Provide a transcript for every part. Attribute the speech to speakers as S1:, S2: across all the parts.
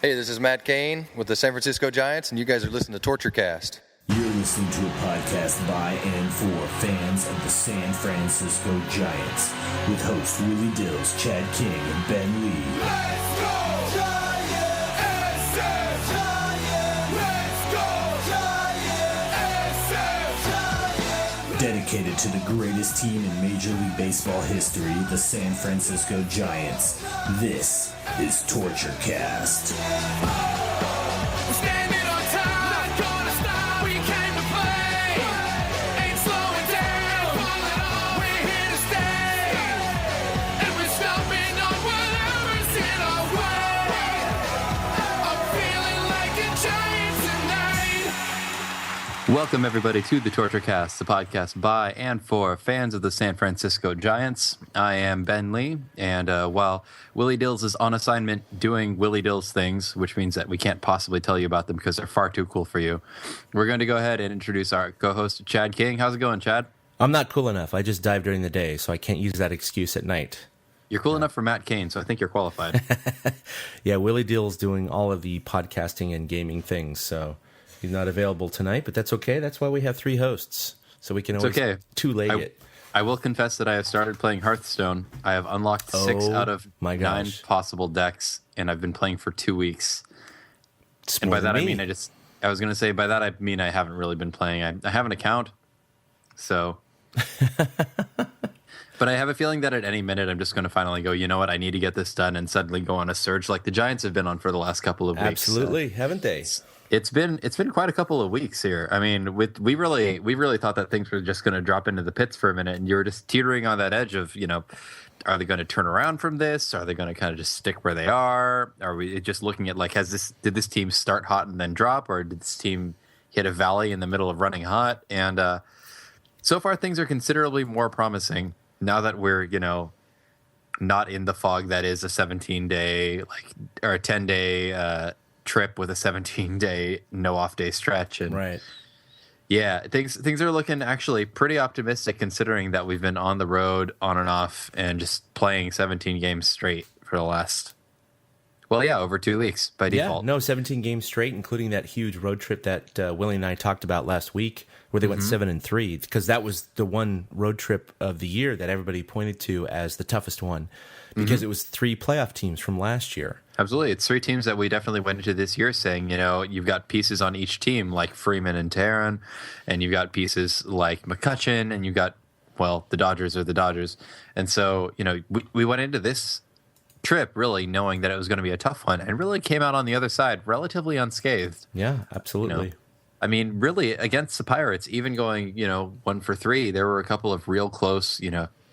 S1: Hey, this is Matt Cain with the San Francisco Giants, and you guys are listening to Torture Cast.
S2: You're listening to a podcast by and for fans of the San Francisco Giants with hosts Willie Dills, Chad King, and Ben Lee.
S3: Let's go Giants! SF Giants! Let's go Giants! SF Giants! Dedicated to the greatest team in Major League Baseball history, the San Francisco Giants. This is Torture Cast.
S4: Welcome, everybody, to the Torture Cast, the podcast by and for fans of the San Francisco Giants. I am Ben Lee, and while Willie Dills is on assignment doing Willie Dills things, which means that we can't possibly tell you about them because they're far too cool for you, we're going to go ahead and introduce our co-host, Chad King. How's it going, Chad?
S5: I'm not cool enough. I just dive during the day, so I can't use that excuse at night.
S4: You're cool enough for Matt Cain, so I think you're qualified.
S5: Yeah, Willie Dills doing all of the podcasting and gaming things, so... He's not available tonight, but that's okay. That's why we have three hosts, so we can always two-leg it.
S4: I will confess that I have started playing Hearthstone. I have unlocked 6 out of 9 possible decks, and I've been playing for 2 weeks. And by that I mean I was going to say by that I mean I haven't really been playing. I have an account, so. But I have a feeling that at any minute I'm just going to finally go, you know what, I need to get this done, and suddenly go on a surge like the Giants have been on for the last couple of weeks.
S5: Absolutely, haven't they?
S4: It's been quite a couple of weeks here. I mean, we really thought that things were just going to drop into the pits for a minute, and you were just teetering on that edge of, you know, are they going to turn around from this? Are they going to kind of just stick where they are? Are we just looking at like, did this team start hot and then drop, or did this team hit a valley in the middle of running hot? And so far things are considerably more promising now that we're, you know, not in the fog that is a 17-day or a 10-day trip with a 17-day no off day stretch. And
S5: right,
S4: yeah, things are looking actually pretty optimistic considering that we've been on the road on and off and just playing 17 games straight for the last over 2 weeks by default.
S5: 17 games straight, including that huge road trip that Willie and I talked about last week where they went 7-3, because that was the one road trip of the year that everybody pointed to as the toughest one, because it was 3 playoff teams from last year.
S4: Absolutely. It's 3 teams that we definitely went into this year saying, you know, you've got pieces on each team like Freeman and Taryn, and you've got pieces like McCutchen, and you've got, the Dodgers are the Dodgers. And so, you know, we went into this trip really knowing that it was going to be a tough one, and really came out on the other side relatively unscathed.
S5: Yeah, absolutely.
S4: You know? I mean, really, against the Pirates, even going, 1 for 3, there were a couple of real close,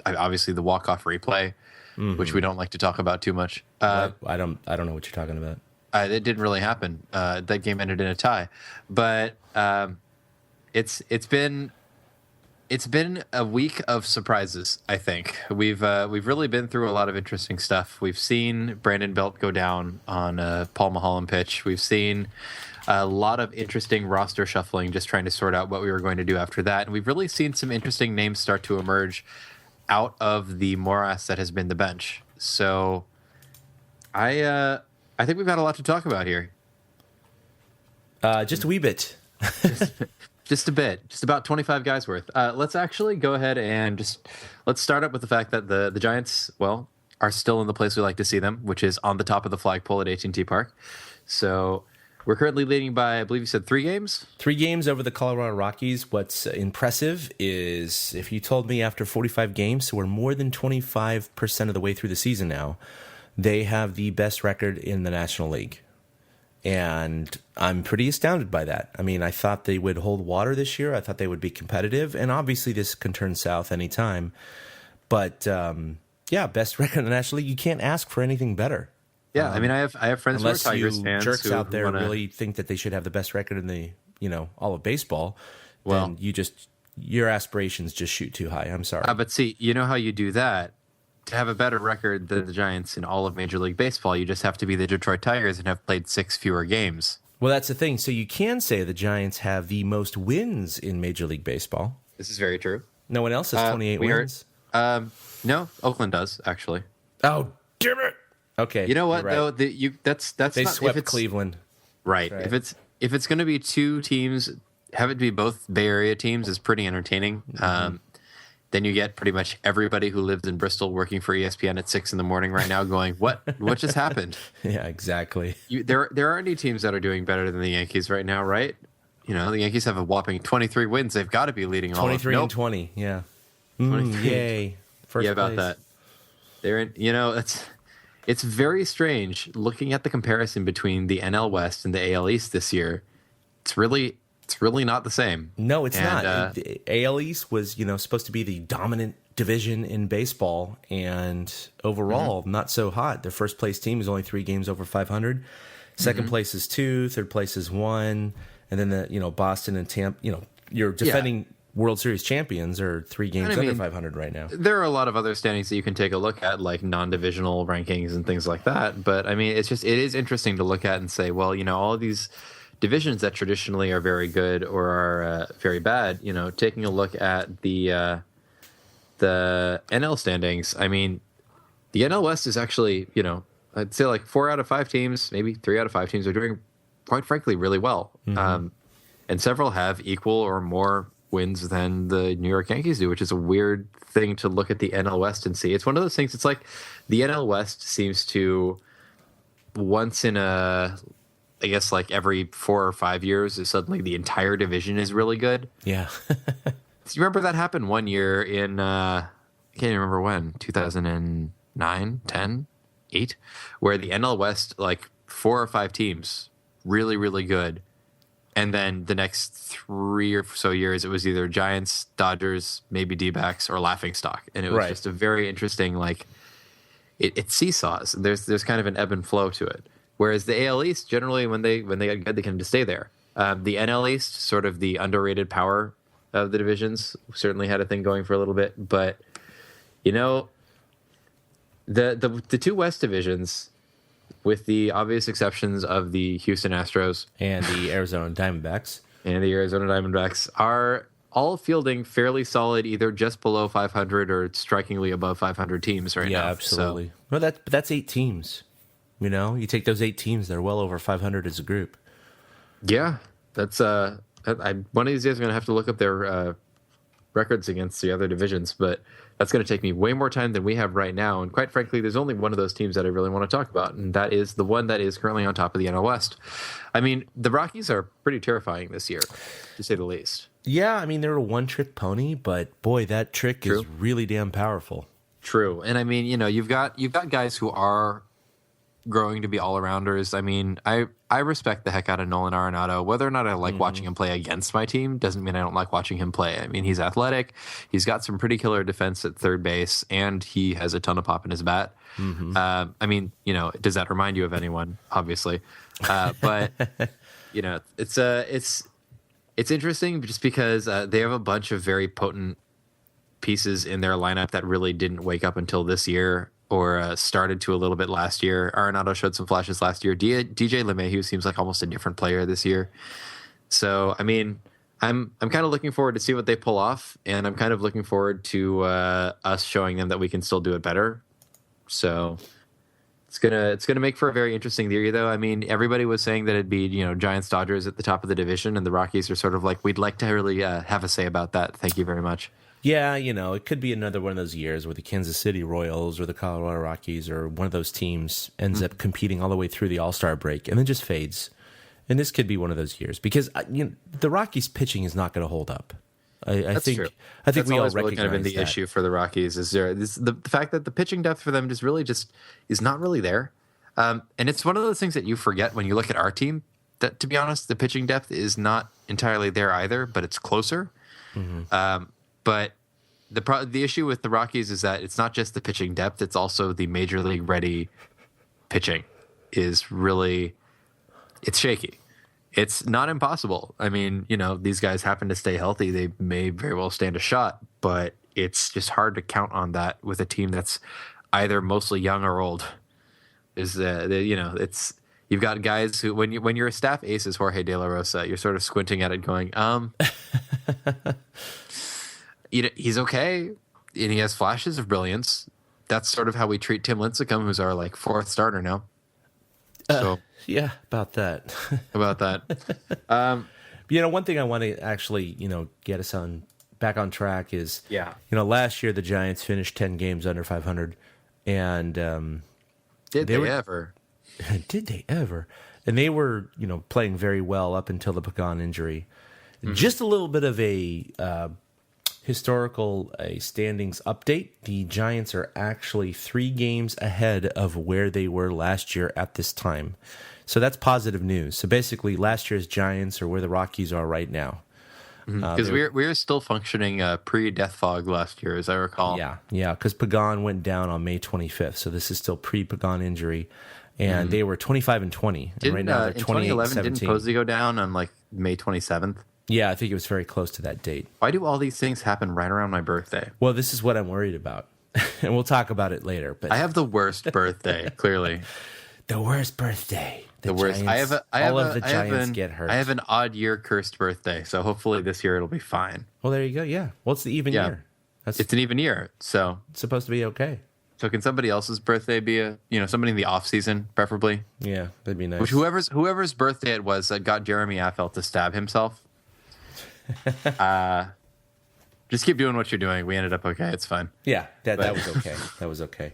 S4: obviously the walk-off replay, which we don't like to talk about too much.
S5: I don't know what you're talking about.
S4: It didn't really happen. That game ended in a tie, but it's been a week of surprises. I think we've really been through a lot of interesting stuff. We've seen Brandon Belt go down on a Paul Mulholland pitch. We've seen a lot of interesting roster shuffling, just trying to sort out what we were going to do after that. And we've really seen some interesting names start to emerge out of the morass that has been the bench. So I think we've had a lot to talk about here.
S5: Just a wee bit.
S4: Just a bit. Just about 25 guys worth. Let's actually go ahead and let's start up with the fact that the Giants, are still in the place we like to see them, which is on the top of the flagpole at AT&T Park. So we're currently leading by, I believe you said 3 games?
S5: 3 games over the Colorado Rockies. What's impressive is if you told me after 45 games, so we're more than 25% of the way through the season now, they have the best record in the National League. And I'm pretty astounded by that. I mean, I thought they would hold water this year. I thought they would be competitive. And obviously this can turn south anytime. But, best record in the National League. You can't ask for anything better.
S4: Yeah, I mean, I have friends who are Tigers fans.
S5: Unless you jerks out there really think that they should have the best record in the, all of baseball, then your aspirations just shoot too high. I'm sorry.
S4: But see, you know how you do that? To have a better record than the Giants in all of Major League Baseball, you just have to be the Detroit Tigers and have played 6 fewer games.
S5: Well, that's the thing. So you can say the Giants have the most wins in Major League Baseball.
S4: This is very true.
S5: No one else has 28 wins.
S4: No, Oakland does, actually.
S5: Oh, damn it. Okay.
S4: You know what
S5: you're right.
S4: though? That's
S5: They
S4: not,
S5: swept
S4: if it's,
S5: Cleveland.
S4: right.
S5: Right.
S4: If it's going to be two teams, have it be both Bay Area teams is pretty entertaining. Then you get pretty much everybody who lives in Bristol working for ESPN at 6 a.m. right now, going, "What just happened?"
S5: Yeah, exactly.
S4: There aren't any teams that are doing better than the Yankees right now, right? You know, the Yankees have a whopping 23 wins. They've got to be leading all of
S5: 23
S4: nope.
S5: and 20. Yeah.
S4: 23.
S5: Yay. First
S4: Yeah, about
S5: place.
S4: that. They're in, you know, it's very strange looking at the comparison between the NL West and the AL East this year. It's really not the same.
S5: No, it's
S4: And,
S5: not. The AL East was, supposed to be the dominant division in baseball, and overall, not so hot. Their first place team is only 3 games over 500. Second place is 2. Third place is 1. And then Boston and Tampa. Your defending World Series champions are 3 games under 500 right now.
S4: There are a lot of other standings that you can take a look at, like non-divisional rankings and things like that. But I mean, it is interesting to look at and say, well, all of these divisions that traditionally are very good or are very bad. Taking a look at the NL standings. I mean, the NL West is actually, I'd say like 4 out of 5 teams, maybe 3 out of 5 teams are doing, quite frankly, really well. And several have equal or more wins than the New York Yankees do, which is a weird thing to look at the NL West and see. It's one of those things. It's like the NL West seems to once in I guess like every 4 or 5 years, is suddenly the entire division is really good.
S5: Yeah.
S4: Do you remember that happened one year in, I can't even remember when, 2009, 10, 8, where the NL West, like 4 or 5 teams, really, really good. And then the next 3 or so years, it was either Giants, Dodgers, maybe D-backs, or laughingstock. And it was just a very interesting, like, it seesaws. There's kind of an ebb and flow to it. Whereas the AL East, generally, when they get good, they can just stay there. The NL East, sort of the underrated power of the divisions, certainly had a thing going for a little bit. But, the 2 West divisions, with the obvious exceptions of the Houston Astros
S5: and the Arizona Diamondbacks.
S4: Are all fielding fairly solid, either just below 500 or strikingly above 500 teams right now.
S5: Yeah, absolutely. Well, that's 8 teams. You take those 8 teams, they're well over 500 as a group.
S4: Yeah, that's one of these days I'm going to have to look up their records against the other divisions, but that's going to take me way more time than we have right now. And quite frankly, there's only one of those teams that I really want to talk about, and that is the one that is currently on top of the NL West. I mean, the Rockies are pretty terrifying this year, to say the least.
S5: Yeah, I mean, they're a one-trick pony, but boy, that trick is really damn powerful.
S4: True. And I mean, you've got guys who are growing to be all-arounders. I mean, I respect the heck out of Nolan Arenado. Whether or not I like watching him play against my team doesn't mean I don't like watching him play. I mean, he's athletic. He's got some pretty killer defense at third base, and he has a ton of pop in his bat. I mean, does that remind you of anyone? Obviously. But, it's interesting just because they have a bunch of very potent pieces in their lineup that really didn't wake up until this year, or started to a little bit last year. Arenado showed some flashes last year. DJ LeMahieu seems like almost a different player this year. So, I mean, I'm kind of looking forward to see what they pull off, and I'm kind of looking forward to us showing them that we can still do it better. So, it's gonna make for a very interesting year, though. I mean, everybody was saying that it'd be Giants, Dodgers at the top of the division, and the Rockies are sort of like, we'd like to really have a say about that. Thank you very much.
S5: Yeah, it could be another one of those years where the Kansas City Royals or the Colorado Rockies or one of those teams ends up competing all the way through the All-Star break and then just fades. And this could be one of those years because the Rockies' pitching is not going to hold up. I think
S4: true.
S5: I think
S4: That's
S5: we all
S4: always really
S5: recognize
S4: kind of been the
S5: that.
S4: issue for the Rockies is the fact that the pitching depth for them is not really there. And it's one of those things that you forget when you look at our team. That, to be honest, the pitching depth is not entirely there either, but it's closer. But the issue with the Rockies is that it's not just the pitching depth; it's also the major league ready pitching is really it's shaky. It's not impossible. I mean, these guys happen to stay healthy; they may very well stand a shot, but it's just hard to count on that with a team that's either mostly young or old. It's you've got guys who when you're a staff ace is Jorge De La Rosa, you're sort of squinting at it, going, he's okay, and he has flashes of brilliance, that's sort of how we treat Tim Lincecum, who's our like fourth starter now. So
S5: Yeah, about that.
S4: about that.
S5: One thing I want to actually, get us back on track is, last year the Giants finished 10 games under 500, and
S4: Did they ever?
S5: did they ever? And they were, playing very well up until the Pagan injury. Mm-hmm. Just a little bit of a historical standings update. The Giants are actually 3 games ahead of where they were last year at this time. So that's positive news. So basically, last year's Giants are where the Rockies are right now.
S4: Because we were still functioning pre-death fog last year, as I recall.
S5: Yeah, because Pagan went down on May 25th. So this is still pre-Pagan injury. And they were 25-20. And right now they're 28-17.
S4: In 2011, didn't Posey go down on like May 27th?
S5: Yeah, I think it was very close to that date.
S4: Why do all these things happen right around my birthday?
S5: Well, this is what I'm worried about. And we'll talk about it later. But
S4: I have the worst birthday, clearly.
S5: The worst birthday.
S4: The worst.
S5: Giants, all of the Giants get hurt.
S4: I have an odd year cursed birthday, so hopefully this year it'll be fine.
S5: Well, there you go. Yeah. Well, it's the even year.
S4: It's an even year, so
S5: it's supposed to be okay.
S4: So can somebody else's birthday be somebody in the off season, preferably?
S5: Yeah, that'd be nice.
S4: Which whoever's birthday it was that got Jeremy Affeldt to stab himself. Just keep doing what you're doing. We ended up okay. It's fine.
S5: Yeah, that was okay. That was okay.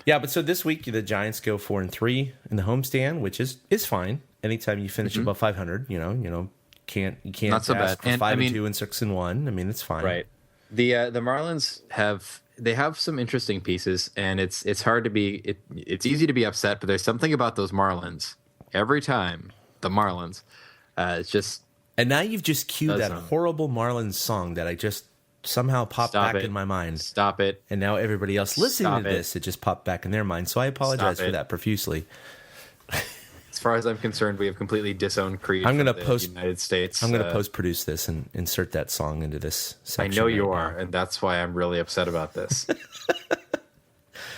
S5: Yeah, but so this week the Giants go 4-3 in the homestand, which is fine. Anytime you finish above 500, you can't
S4: not so
S5: ask
S4: bad.
S5: for 5-2 and 6-1. I mean, it's fine.
S4: Right. The Marlins have some interesting pieces, and it's hard to be. It's easy to be upset, but there's something about those Marlins. Every time the Marlins, it's just.
S5: And now you've just cued that horrible Marlins song that I just somehow popped back in my mind.
S4: Stop it.
S5: And now everybody else listening to this, it just popped back in their mind. So I apologize for that profusely.
S4: As far as I'm concerned, we have completely disowned Creed
S5: from the
S4: United States.
S5: I'm going to post-produce this and insert that song into this section.
S4: I know you are, and that's why I'm really upset about this.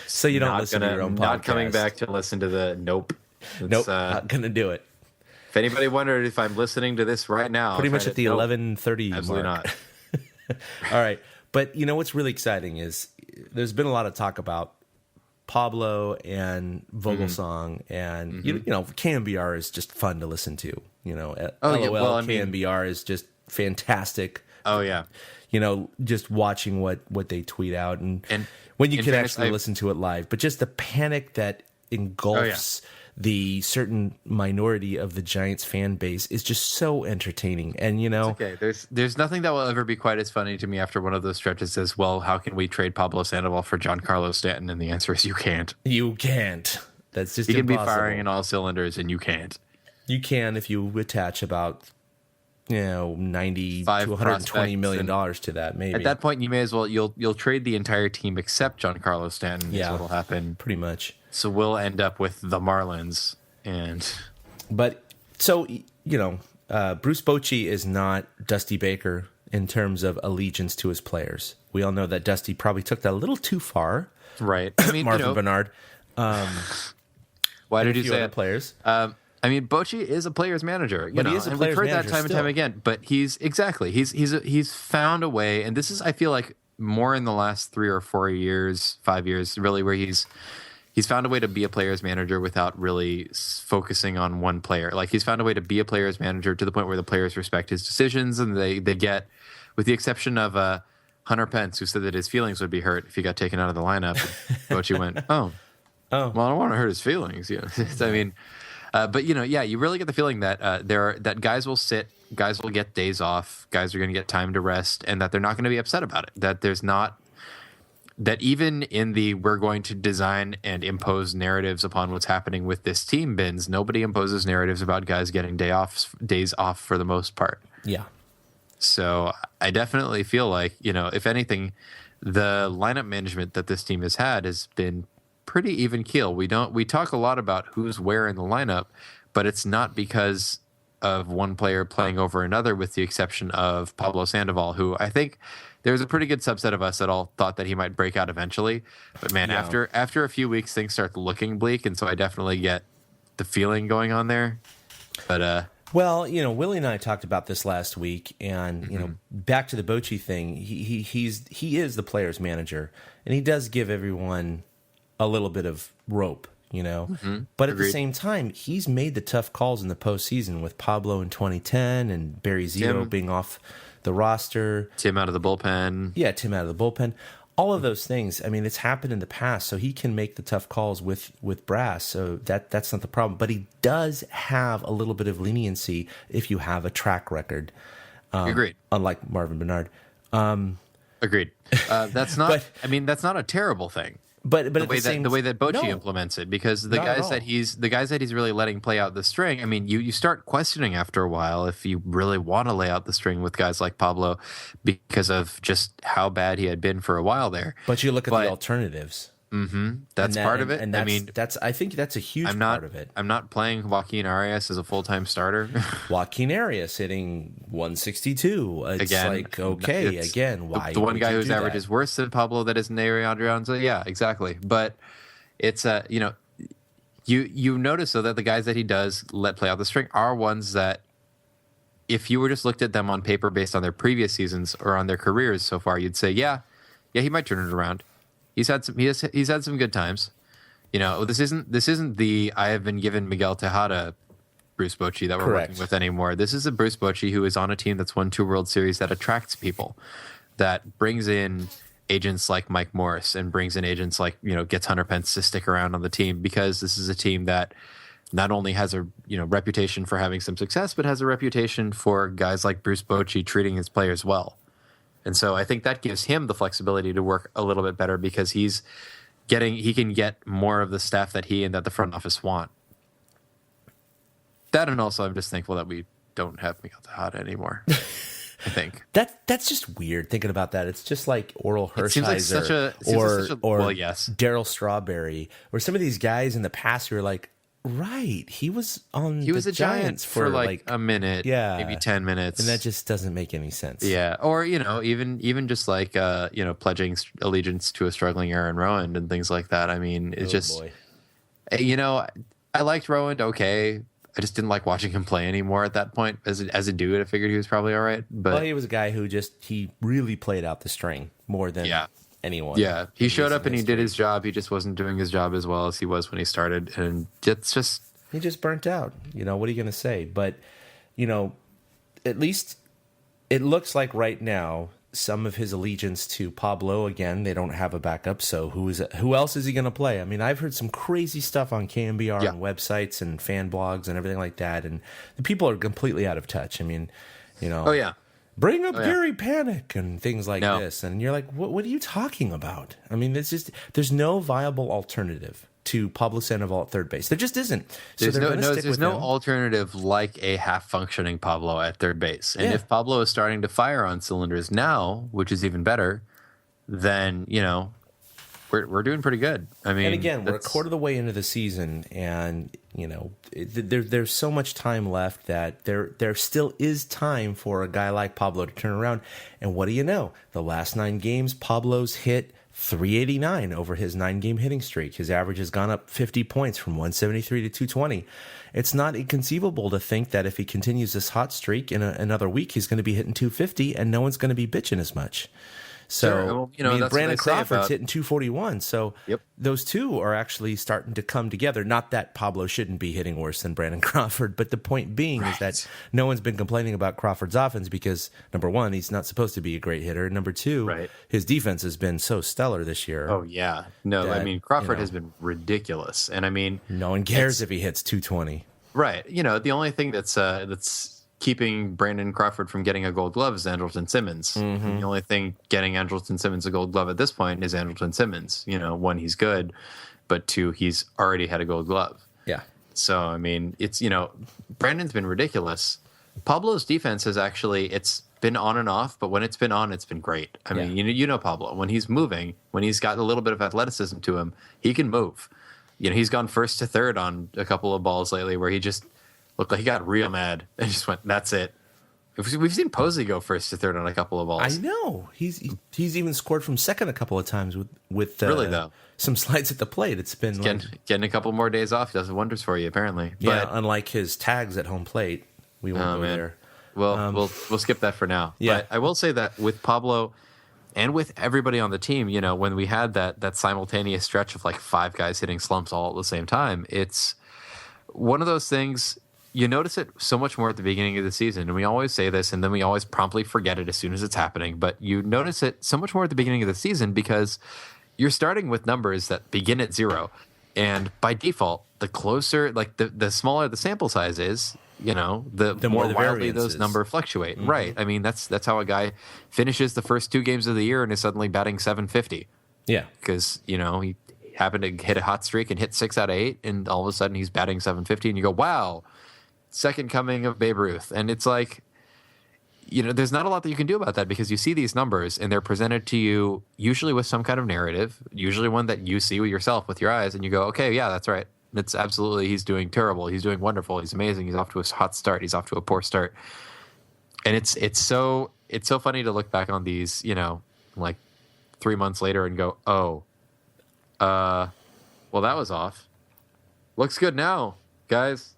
S5: So you don't listen to your own podcast.
S4: Not coming back to listen to the Nope.
S5: Not going to do it.
S4: If anybody wondered if I'm listening to this right now.
S5: Pretty much at the 11:30
S4: Absolutely
S5: mark.
S4: not.
S5: All right. But what's really exciting is there's been a lot of talk about Pablo and Vogelson, and KMBR is just fun to listen to. KMBR is just fantastic.
S4: Oh yeah.
S5: Just watching what they tweet out and when you can actually listen to it live, but just the panic that engulfs the certain minority of the Giants fan base is just so entertaining. And
S4: okay. There's nothing that will ever be quite as funny to me after one of those stretches as, well, how can we trade Pablo Sandoval for Giancarlo Stanton? And the answer is you can't.
S5: You can't. That's just
S4: you can
S5: impossible.
S4: Be firing in all cylinders, and you can't.
S5: You can if you attach about $90 to $120 million to that. Maybe
S4: at that point you may as well you'll trade the entire team except Giancarlo Stanton. Yeah, is what'll happen
S5: pretty much.
S4: So we'll end up with the Marlins,
S5: but Bruce Bochy is not Dusty Baker in terms of allegiance to his players. We all know that Dusty probably took that a little too far.
S4: Right.
S5: I mean, Marvin Bernard.
S4: Why did you say
S5: players?
S4: Bochy is a player's manager,
S5: but he is a player's manager.
S4: We've heard that time and time again. But he's found a way, and this is, I feel like, more in the last 3 or 4 years, 5 years, really, where he's found a way to be a player's manager without really focusing on one player. Like, he's found a way to be a player's manager to the point where the players respect his decisions, and they get, with the exception of Hunter Pence, who said that his feelings would be hurt if he got taken out of the lineup. Bochy went, well, I don't want to hurt his feelings. I mean. But you really get the feeling that that guys will sit, guys will get days off, guys are going to get time to rest, and that they're not going to be upset about it. That there's not that even in the we're going to design and impose narratives upon what's happening with this team bins, nobody imposes narratives about guys getting days off for the most part.
S5: Yeah.
S4: So I definitely feel like if anything, the lineup management that this team has had has been pretty even keel. We talk a lot about who's where in the lineup, but it's not because of one player playing over another, with the exception of Pablo Sandoval, who I think there's a pretty good subset of us that all thought that he might break out eventually. But man, after a few weeks, things start looking bleak, and so I definitely get the feeling going on there. But
S5: Well, Willie and I talked about this last week, and back to the Bochy thing. He is the player's manager, and he does give everyone a little bit of rope, But at the same time, he's made the tough calls in the postseason with Pablo in 2010 and Barry Zito being off the roster,
S4: Tim out of the bullpen.
S5: Yeah, Tim out of the bullpen. All of those things, I mean, it's happened in the past, so he can make the tough calls with Brass, so that's not the problem. But he does have a little bit of leniency if you have a track record.
S4: Agreed.
S5: Unlike Marvin Bernard.
S4: Agreed. That's not. That's not a terrible thing.
S5: But
S4: the way that Bochy implements it, because the guys that he's really letting play out the string. I mean, you start questioning after a while if you really want to lay out the string with guys like Pablo because of just how bad he had been for a while there.
S5: But you look at the alternatives.
S4: That's part of it.
S5: And I think that's a huge part of it.
S4: I'm not playing Joaquin Arias as a full-time starter.
S5: Joaquin Arias hitting 162. It's
S4: again,
S5: like, okay, again, why?
S4: The one guy whose average is worse than Pablo that isn't Neri Adrianza. Yeah, exactly. But it's you notice though that the guys that he does let play out the string are ones that, if you were just looked at them on paper based on their previous seasons or on their careers so far, you'd say, yeah, he might turn it around. He's had some good times. This isn't the I have been given Miguel Tejada Bruce Bochy that we're working with anymore. This is a Bruce Bochy who is on a team that's won 2 World Series, that attracts people, that brings in agents like Mike Morris and brings in agents like, gets Hunter Pence to stick around on the team, because this is a team that not only has a reputation for having some success, but has a reputation for guys like Bruce Bochy treating his players well. And so I think that gives him the flexibility to work a little bit better, because he can get more of the staff that he and that the front office want. That, and also I'm just thankful that we don't have Miguel Tejada anymore. I think
S5: that's just weird thinking about that. It's just like Oral Hershiser or Darryl Strawberry, or some of these guys in the past who are like, right, he was a Giants for like
S4: a minute, maybe 10 minutes,
S5: and that just doesn't make any sense.
S4: Yeah, or even just like pledging allegiance to a struggling Aaron Rowand and things like that. I mean, it's boy. I liked Rowand. Okay, I just didn't like watching him play anymore at that point. As a dude, I figured he was probably all right. But
S5: he was a guy who he really played out the string more than anyone.
S4: Yeah, he showed up and he did his job. He just wasn't doing his job as well as he was when he started, and it's just
S5: he just burnt out. What are you going to say? But at least it looks like right now some of his allegiance to Pablo, again, they don't have a backup. So who else is he going to play? I mean, I've heard some crazy stuff on KMBR and websites and fan blogs and everything like that, and the people are completely out of touch. I mean, bring up Gary Panic and things like this. And you're like, what are you talking about? I mean, there's no viable alternative to Pablo Sandoval at third base. There just isn't. So
S4: there's no alternative like a half-functioning Pablo at third base. And if Pablo is starting to fire on cylinders now, which is even better, then, we're doing pretty good. I mean,
S5: and again, we're a quarter of the way into the season, and there's so much time left that there still is time for a guy like Pablo to turn around. And what do you know? The last 9 games, Pablo's hit .389 over his 9-game hitting streak. His average has gone up 50 points from 173 to 220. It's not inconceivable to think that if he continues this hot streak in another week, he's going to be hitting 250, and no one's going to be bitching as much. So, Brandon Crawford's hitting 241. So those two are actually starting to come together. Not that Pablo shouldn't be hitting worse than Brandon Crawford, but the point being is that no one's been complaining about Crawford's offense because, number one, he's not supposed to be a great hitter. Number two, his defense has been so stellar this year.
S4: Oh, yeah. No, I mean, Crawford has been ridiculous. And I mean,
S5: no one cares if he hits 220.
S4: Right. The only thing that's keeping Brandon Crawford from getting a Gold Glove is Andrelton Simmons. Mm-hmm. The only thing getting Andrelton Simmons a Gold Glove at this point is Andrelton Simmons. One, he's good, but two, he's already had a Gold Glove. Yeah. So, I mean, it's, Brandon's been ridiculous. Pablo's defense has it's been on and off, but when it's been on, it's been great. I mean, Pablo, when he's moving, when he's got a little bit of athleticism to him, he can move. He's gone first to third on a couple of balls lately where he just looked like he got real mad and just went, that's it. We've seen Posey go first to third on a couple of balls.
S5: I know. He's even scored from second a couple of times with
S4: really, though,
S5: some slides at the plate. It's been
S4: getting a couple more days off does wonders for you, apparently.
S5: Yeah, but unlike his tags at home plate. We won't go
S4: man.
S5: there.
S4: Well, we'll skip that for now.
S5: Yeah.
S4: But I will say that with Pablo and with everybody on the team, when we had that simultaneous stretch of like 5 guys hitting slumps all at the same time, it's one of those things. You notice it so much more at the beginning of the season, and we always say this, and then we always promptly forget it as soon as it's happening. But you notice it so much more at the beginning of the season because you're starting with numbers that begin at 0, and by default, the closer, like the smaller the sample size is, the more
S5: the
S4: wildly those
S5: variances.
S4: numbers fluctuate. Right? I mean, that's how a guy finishes the first 2 games of the year and is suddenly batting 750
S5: Yeah.
S4: because he happened to hit a hot streak and hit 6 out of 8, and all of a sudden he's batting 750, and you go, wow. Second coming of Babe Ruth. And it's like, there's not a lot that you can do about that because you see these numbers and they're presented to you usually with some kind of narrative, usually one that you see with yourself with your eyes, and you go, okay, yeah, that's right. It's absolutely, he's doing terrible. He's doing wonderful. He's amazing. He's off to a hot start. He's off to a poor start. And it's so funny to look back on these, like 3 months later and go, oh, well, that was off. Looks good now, guys.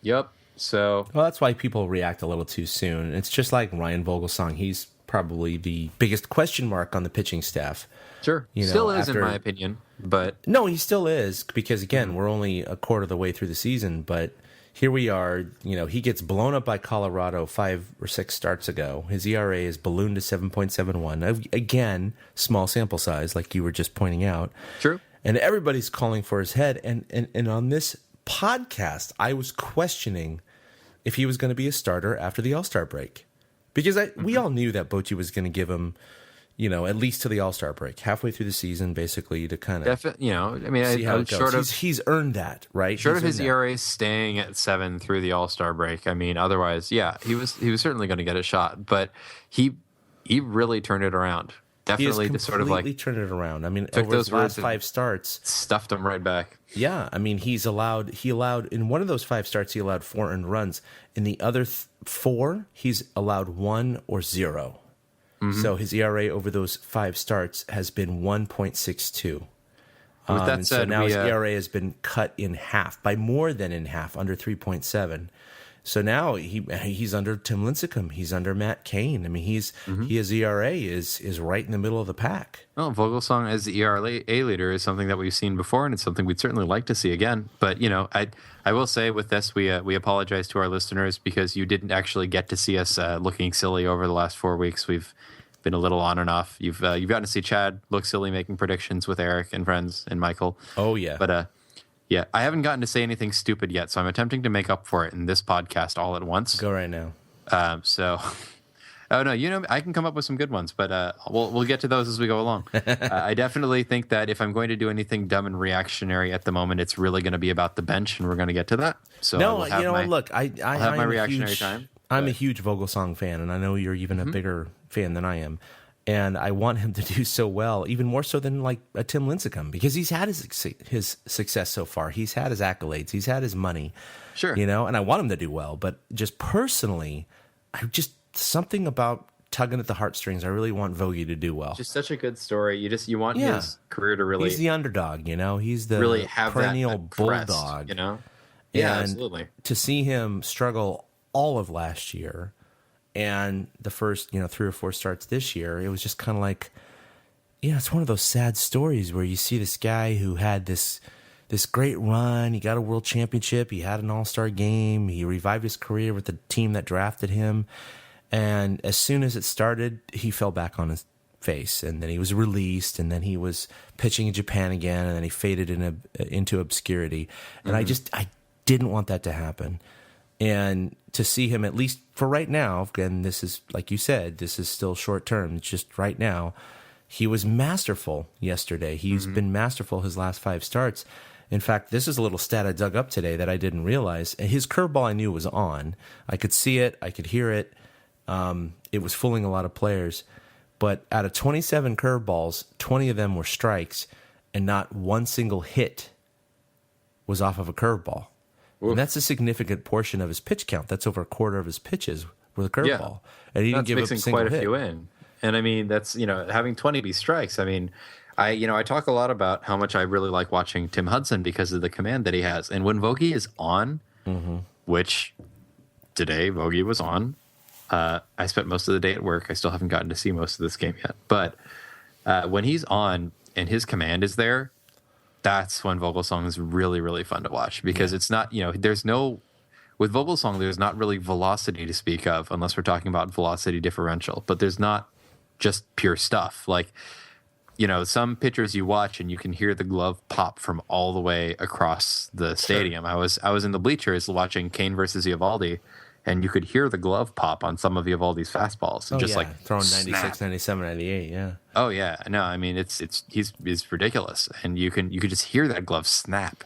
S4: Yep. So,
S5: Well, that's why people react a little too soon. It's just like Ryan Vogelsong. He's probably the biggest question mark on the pitching staff.
S4: sure. Still is, in my opinion. But
S5: No, he still is because, again, we're only a quarter of the way through the season. But here we are. He gets blown up by Colorado 5 or 6 starts ago. His ERA is ballooned to 7.71. Again, small sample size, like you were just pointing out.
S4: true.
S5: And everybody's calling for his head. And on this podcast, I was questioning if he was going to be a starter after the All-Star break. Because we all knew that Bochy was going to give him, at least to the All-Star break, halfway through the season, basically, to kind of
S4: I mean,
S5: see how
S4: I
S5: it goes. He's earned that, right?
S4: short
S5: He's
S4: of his
S5: earned that.
S4: ERA staying at 7 through the All-Star break. I mean, otherwise, yeah, he was certainly going to get a shot, but he really turned it around.
S5: He has
S4: Definitely to sort of like
S5: completely turned it around. I mean,
S4: took
S5: over his
S4: those
S5: last
S4: words and
S5: 5 starts,
S4: stuffed him right back.
S5: yeah, I mean, he allowed in one of those 5 starts, he allowed 4 earned runs. In the other 4, he's allowed 1 or 0. So his ERA over those 5 starts has been 1.62.
S4: With that
S5: So
S4: said,
S5: now
S4: we,
S5: his ERA has been cut in half, by more than in half, under 3.7. So now he's under Tim Lincecum. He's under Matt Cain. I mean, his ERA is right in the middle of the pack.
S4: well, Vogelsong as the ERA leader is something that we've seen before, and it's something we'd certainly like to see again. But I will say with this, we apologize to our listeners because you didn't actually get to see us looking silly over the last 4 weeks. We've been a little on and off. You've gotten to see Chad look silly making predictions with Eric and friends and Michael.
S5: Oh yeah,
S4: But yeah, I haven't gotten to say anything stupid yet, so I'm attempting to make up for it in this podcast all at once.
S5: go right now.
S4: So, oh no, I can come up with some good ones, but we'll get to those as we go along. I definitely think that if I'm going to do anything dumb and reactionary at the moment, it's really going to be about the bench, and we're going to get to that. So
S5: No,
S4: I will have
S5: look,
S4: I'll have my reactionary time.
S5: I'm a huge Vogelsong fan, and I know you're even a bigger fan than I am. And I want him to do so well, even more so than like a Tim Lincecum, because he's had his success so far. He's had his accolades. He's had his money.
S4: Sure.
S5: And I want him to do well. But just personally, something about tugging at the heartstrings. I really want Vogie to do well.
S4: Just such a good story. You want his career to really
S5: He's the underdog, He's the
S4: really have
S5: perennial
S4: that crest,
S5: bulldog.
S4: Yeah,
S5: And
S4: absolutely.
S5: to see him struggle all of last year and the first, 3 or 4 starts this year, it was just kind of like, it's one of those sad stories where you see this guy who had this great run. He got a world championship. He had an all-star game. He revived his career with the team that drafted him. And as soon as it started, he fell back on his face. And then he was released. And then he was pitching in Japan again. And then he faded into obscurity. And I didn't want that to happen. And to see him, at least for right now, and this is, like you said, this is still short term, it's just right now, he was masterful yesterday. He's been masterful his last 5 starts. In fact, this is a little stat I dug up today that I didn't realize. His curveball I knew was on. I could see it. I could hear it. It was fooling a lot of players. But out of 27 curveballs, 20 of them were strikes, and not one single hit was off of a curveball. And that's a significant portion of his pitch count. That's over a quarter of his pitches with a curveball. And he didn't give up a single
S4: quite a
S5: hit.
S4: few in. And I mean, that's, having 20 be strikes. I mean, I talk a lot about how much I really like watching Tim Hudson because of the command that he has. And when Vogie is on, which today Vogie was on. I spent most of the day at work. I still haven't gotten to see most of this game yet. But when he's on and his command is there, that's when Vogelsong is really, really fun to watch because it's not, with Vogelsong, there's not really velocity to speak of unless we're talking about velocity differential, but there's not just pure stuff. Like, some pitchers you watch and you can hear the glove pop from all the way across the stadium. Sure. I was in the bleachers watching Kane versus Eovaldi, and you could hear the glove pop on some of Eovaldi's fastballs. Like
S5: throwing 96,
S4: snap.
S5: 97, 98, yeah.
S4: Oh yeah, no, I mean he's ridiculous, and you could just hear that glove snap,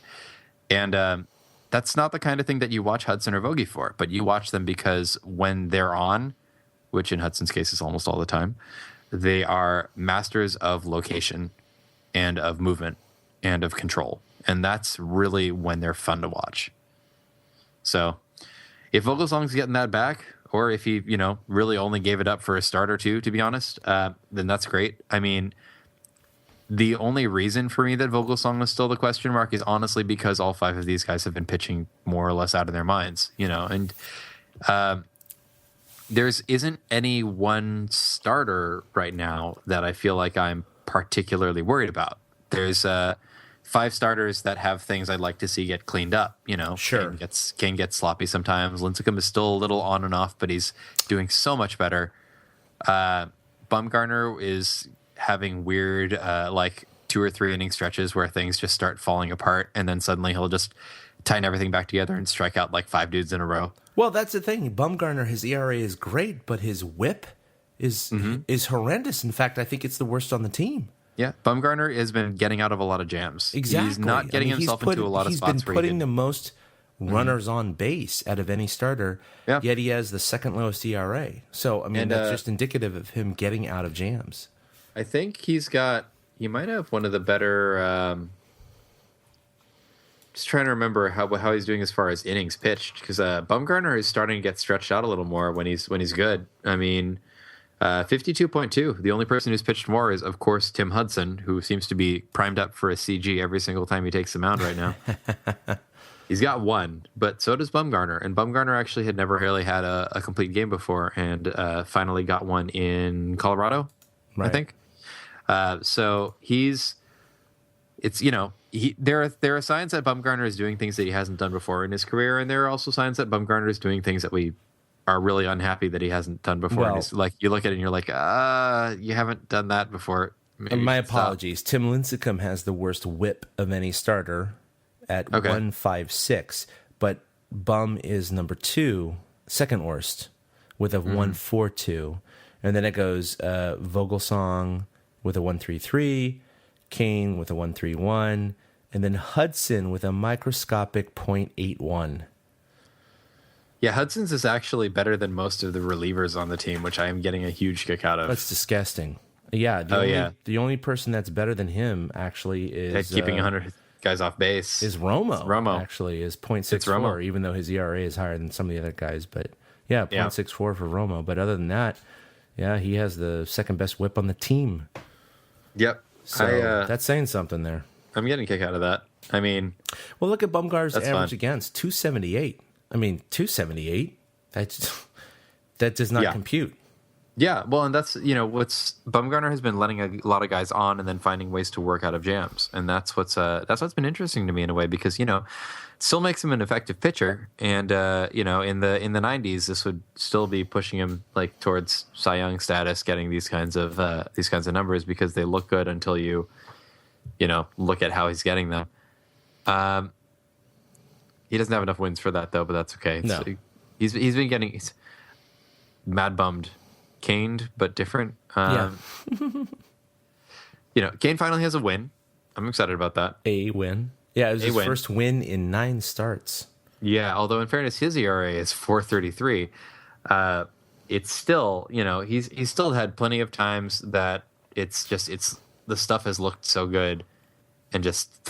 S4: and that's not the kind of thing that you watch Hudson or Vogie for, but you watch them because when they're on, which in Hudson's case is almost all the time, they are masters of location and of movement and of control, and that's really when they're fun to watch. So if Vogelsong's getting that back, or if he, really only gave it up for a start or two, to be honest, then that's great. I mean, the only reason for me that Vogelsong is still the question mark is honestly because all 5 of these guys have been pitching more or less out of their minds, and there's isn't any one starter right now that I feel like I'm particularly worried about. There's 5 starters that have things I'd like to see get cleaned up.
S5: Sure.
S4: Kane gets sloppy sometimes. Lincecum is still a little on and off, but he's doing so much better. Bumgarner is having weird, 2 or 3 inning stretches where things just start falling apart, and then suddenly he'll just tighten everything back together and strike out 5 dudes in a row.
S5: Well, that's the thing. Bumgarner, his ERA is great, but his whip is horrendous. In fact, I think it's the worst on the team.
S4: Yeah, Bumgarner has been getting out of a lot of jams.
S5: Exactly.
S4: He's not getting himself into a lot of spots.
S5: He's been putting the most runners on base out of any starter, yet he has the second lowest ERA. So, I mean, that's just indicative of him getting out of jams.
S4: I think he might have one of the better, just trying to remember how he's doing as far as innings pitched, because Bumgarner is starting to get stretched out a little more when he's good. I mean, 52.2. The only person who's pitched more is, of course, Tim Hudson, who seems to be primed up for a CG every single time he takes the mound right now. He's got 1, but so does Bumgarner. And Bumgarner actually had never really had a complete game before, and finally got one in Colorado, right. I think. So there are signs that Bumgarner is doing things that he hasn't done before in his career, and there are also signs that Bumgarner is doing things that we are really unhappy that he hasn't done before. Well, and you look at it and you're like, you haven't done that before.
S5: My apologies. Tim Lincecum has the worst whip of any starter at 156, but Bum is number 2, second worst, with a 142. And then it goes Vogelsong with a 133, Kane with a 131, and then Hudson with a microscopic .81.
S4: Yeah, Hudson's is actually better than most of the relievers on the team, which I am getting a huge kick out of.
S5: That's disgusting. Yeah. The only person that's better than him actually is
S4: keeping 100 guys off base.
S5: Is Romo.
S4: Romo
S5: actually is .64, even though his ERA is higher than some of the other guys. But yeah, .64 for Romo. But other than that, he has the second best whip on the team.
S4: Yep.
S5: So that's saying something there.
S4: I'm getting a kick out of that. I mean,
S5: well, look at Bumgarner's average against 278. I mean, 278. That does not compute.
S4: Yeah, well, and that's Bumgarner has been letting a lot of guys on and then finding ways to work out of jams, and that's what's been interesting to me in a way, because it still makes him an effective pitcher, and in the 90s this would still be pushing him towards Cy Young status, getting these kinds of numbers because they look good until you look at how he's getting them. He doesn't have enough wins for that though, but that's okay.
S5: No.
S4: He's been getting mad bummed. Caned, but different. Kane finally has a win. I'm excited about that.
S5: A win. Yeah, it was his first win in 9 starts.
S4: Yeah, although in fairness, his ERA is 4.33. It's still, he's still had plenty of times that it's the stuff has looked so good and just.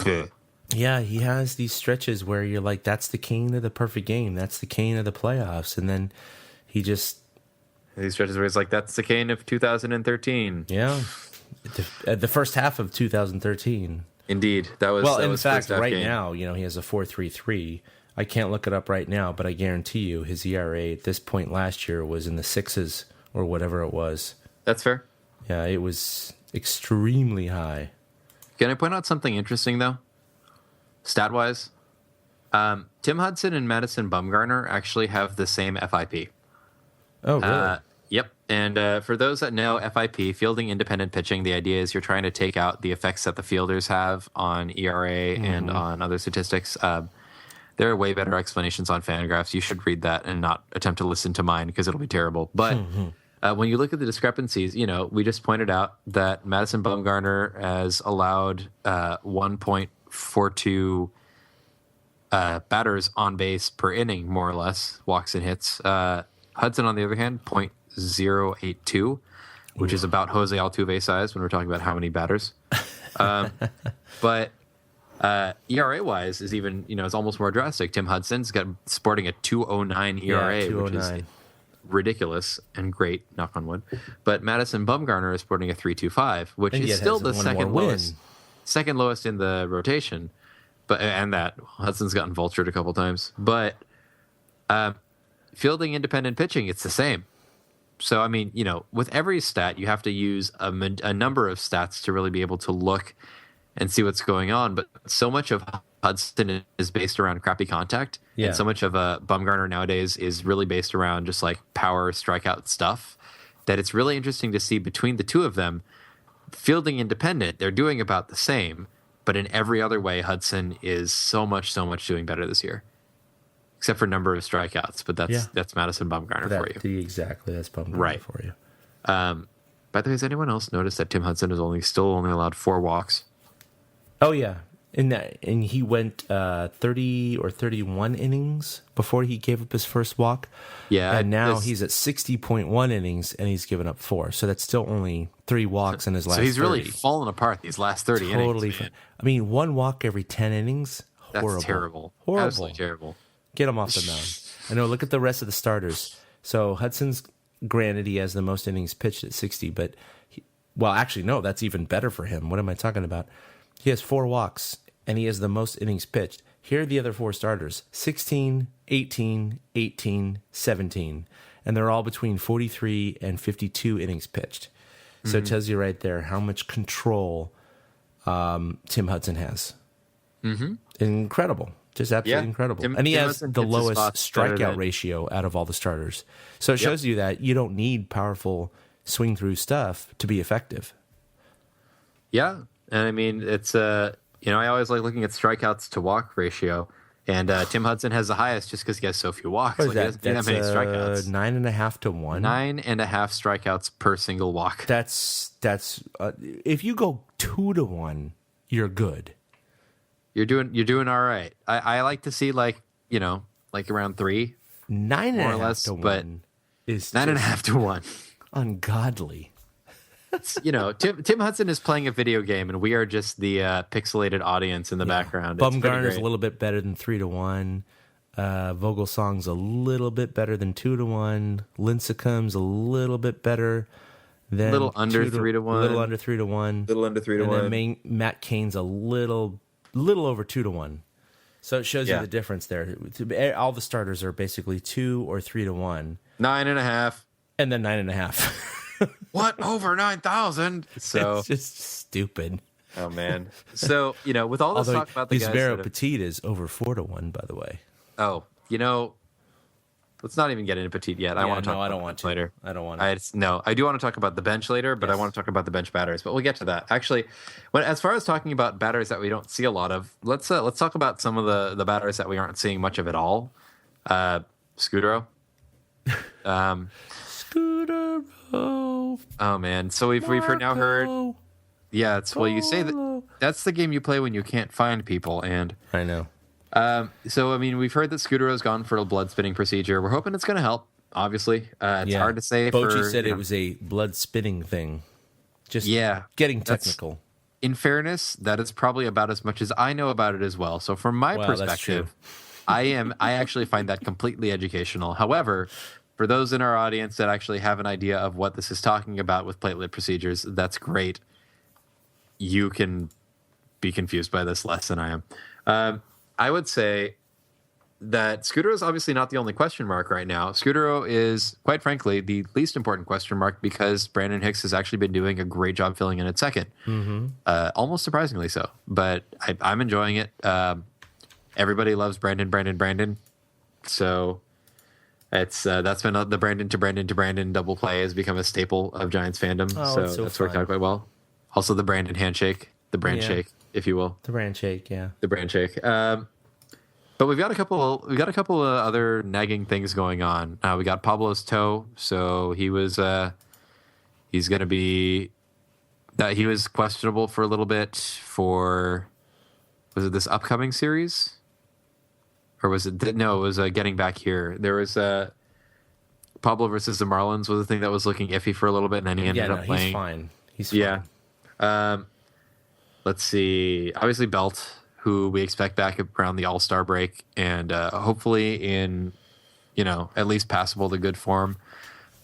S5: Yeah, he has these stretches where you're like, that's the Kane of the perfect game. That's the Kane of the playoffs. And then he just.
S4: These stretches where he's like, that's the Kane of 2013.
S5: Yeah. The first half of 2013.
S4: Indeed. That was
S5: in fact, right now, he has a 4.33. I can't look it up right now, but I guarantee you his ERA at this point last year was in the sixes or whatever it was.
S4: That's fair.
S5: Yeah, it was extremely high.
S4: Can I point out something interesting, though? Stat-wise, Tim Hudson and Madison Bumgarner actually have the same FIP.
S5: Oh, really?
S4: Yep. And for those that know FIP, fielding independent pitching, the idea is you're trying to take out the effects that the fielders have on ERA and on other statistics. There are way better explanations on Fangraphs. You should read that and not attempt to listen to mine because it'll be terrible. But when you look at the discrepancies, we just pointed out that Madison Bumgarner has allowed 1.42 batters on base per inning, more or less, walks and hits. Hudson, on the other hand, 0.082, which is about Jose Altuve size when we're talking about how many batters. But ERA-wise is even, is almost more drastic. Tim Hudson's sporting a 2.09 ERA, which is ridiculous and great, knock on wood. But Madison Bumgarner is sporting a 3.25, which is still the second lowest in the rotation. And that Hudson's gotten vultured a couple times. But fielding independent pitching, it's the same. So, I mean, with every stat, you have to use a number of stats to really be able to look and see what's going on. But so much of Hudson is based around crappy contact. Yeah. And so much of Bumgarner nowadays is really based around just like power strikeout stuff that it's really interesting to see between the two of them. Fielding independent, they're doing about the same. But in every other way, Hudson is so much doing better this year. Except for number of strikeouts, but that's Madison Bumgarner for you.
S5: Exactly, that's Bumgarner for you.
S4: By the way, has anyone else noticed that Tim Hudson is still only allowed 4 walks?
S5: Oh yeah, and he went 30 or 31 innings before he gave up his first walk.
S4: Yeah,
S5: and now he's at 60.1 innings and he's given up 4. So that's still only 3 walks in his last. So
S4: he's
S5: 30.
S4: Really fallen apart these last 30 innings. Man.
S5: I mean, 1 walk every 10 innings. Horrible.
S4: That's terrible.
S5: Horrible.
S4: Absolutely terrible.
S5: Get him off the mound. I know. Look at the rest of the starters. So Hudson's, granted, he has the most innings pitched at 60, but actually, no, that's even better for him. What am I talking about? He has 4 walks, and he has the most innings pitched. Here are the other 4 starters: 16, 18, 18, 17, and they're all between 43 and 52 innings pitched. So it tells you right there how much control Tim Hudson has. Incredible. Just absolutely incredible. And he has the lowest strikeout ratio out of all the starters. So it shows you that you don't need powerful swing through stuff to be effective.
S4: Yeah. And I mean, it's, I always like looking at strikeouts to walk ratio. And Tim Hudson has the highest just because he has so few walks.
S5: What is that? That's that many strikeouts. 9.5 to 1.
S4: 9.5 strikeouts per single walk.
S5: That's if you go 2 to 1, you're good.
S4: You're doing all right. I like to see like around 3,
S5: 9.5 to 1 is
S4: 9.5 to 1.
S5: Ungodly.
S4: Tim Hudson is playing a video game, and we are just the pixelated audience in the background.
S5: Bumgarner's a little bit better than 3 to 1. Vogelsong's a little bit better than 2 to 1. Lincecum's a little bit better than
S4: little under 3 to 1.
S5: Little under 3 to 1.
S4: Little under 3 to 1.
S5: And then Matt Cain's a little over 2 to 1. So it shows you the difference there. All the starters are basically 2 or 3 to 1.
S4: 9.5.
S5: And then 9.5.
S4: What? Over 9,000? So
S5: it's just stupid.
S4: Oh man. So, with all this talk about the guys
S5: Vero Petit is over 4 to 1, by the way.
S4: Oh, let's not even get into Petit yet. I want to talk about later.
S5: I don't want to.
S4: No, I do want to talk about the bench later, but I want to talk about the bench batters. But we'll get to that. Actually, as far as talking about batters that we don't see a lot of, let's talk about some of the batters that we aren't seeing much of at all. Scudero.
S5: Scudero.
S4: Oh man. So we've now heard. Yeah, you say that's the game you play when you can't find people, and
S5: I know.
S4: So, I mean, we've heard that Scudero's gone for a blood spitting procedure. We're hoping it's going to help, obviously. It's hard to say.
S5: Bochy said it was a blood spitting thing. Just getting technical.
S4: In fairness, that is probably about as much as I know about it as well. So from my perspective, I actually find that completely educational. However, for those in our audience that actually have an idea of what this is talking about with platelet procedures, that's great. You can be confused by this less than I am. I would say that Scudero is obviously not the only question mark right now. Scudero is, quite frankly, the least important question mark because Brandon Hicks has actually been doing a great job filling in at second, almost surprisingly so. But I'm enjoying it. Everybody loves Brandon. So it's that's been the Brandon to Brandon double play has become a staple of Giants fandom. So that's worked out quite well. Also, the Brandon handshake, the brand shake, if you will.
S5: The brand shake, yeah.
S4: The brand shake. But we've got a couple of other nagging things going on. We got Pablo's toe, so he was he's going to be that he was questionable for a little bit for, was it this upcoming series, or was it no? It was getting back here. There was Pablo versus the Marlins was a thing that was looking iffy for a little bit, and then he ended up playing.
S5: He's fine. He's fine.
S4: Yeah. Let's see. Obviously, Belt, who we expect back around the All-Star break, and hopefully in, at least passable to good form.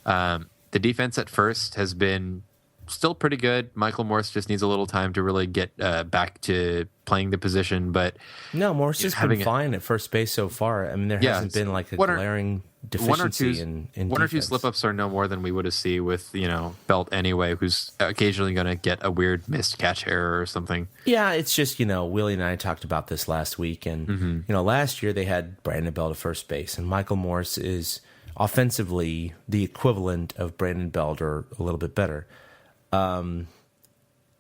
S4: The defense at first has been still pretty good. Michael Morse just needs a little time to really get back to playing the position, but
S5: no, Morse has been fine at first base so far. I mean, there hasn't been like a glaring deficiency in
S4: one or two slip-ups are no more than we would have seen with Belt anyway, who's occasionally going to get a weird missed catch error or something.
S5: Yeah, it's just Willie and I talked about this last week, and last year they had Brandon Belt at first base, and Michael Morse is offensively the equivalent of Brandon Belt or a little bit better. In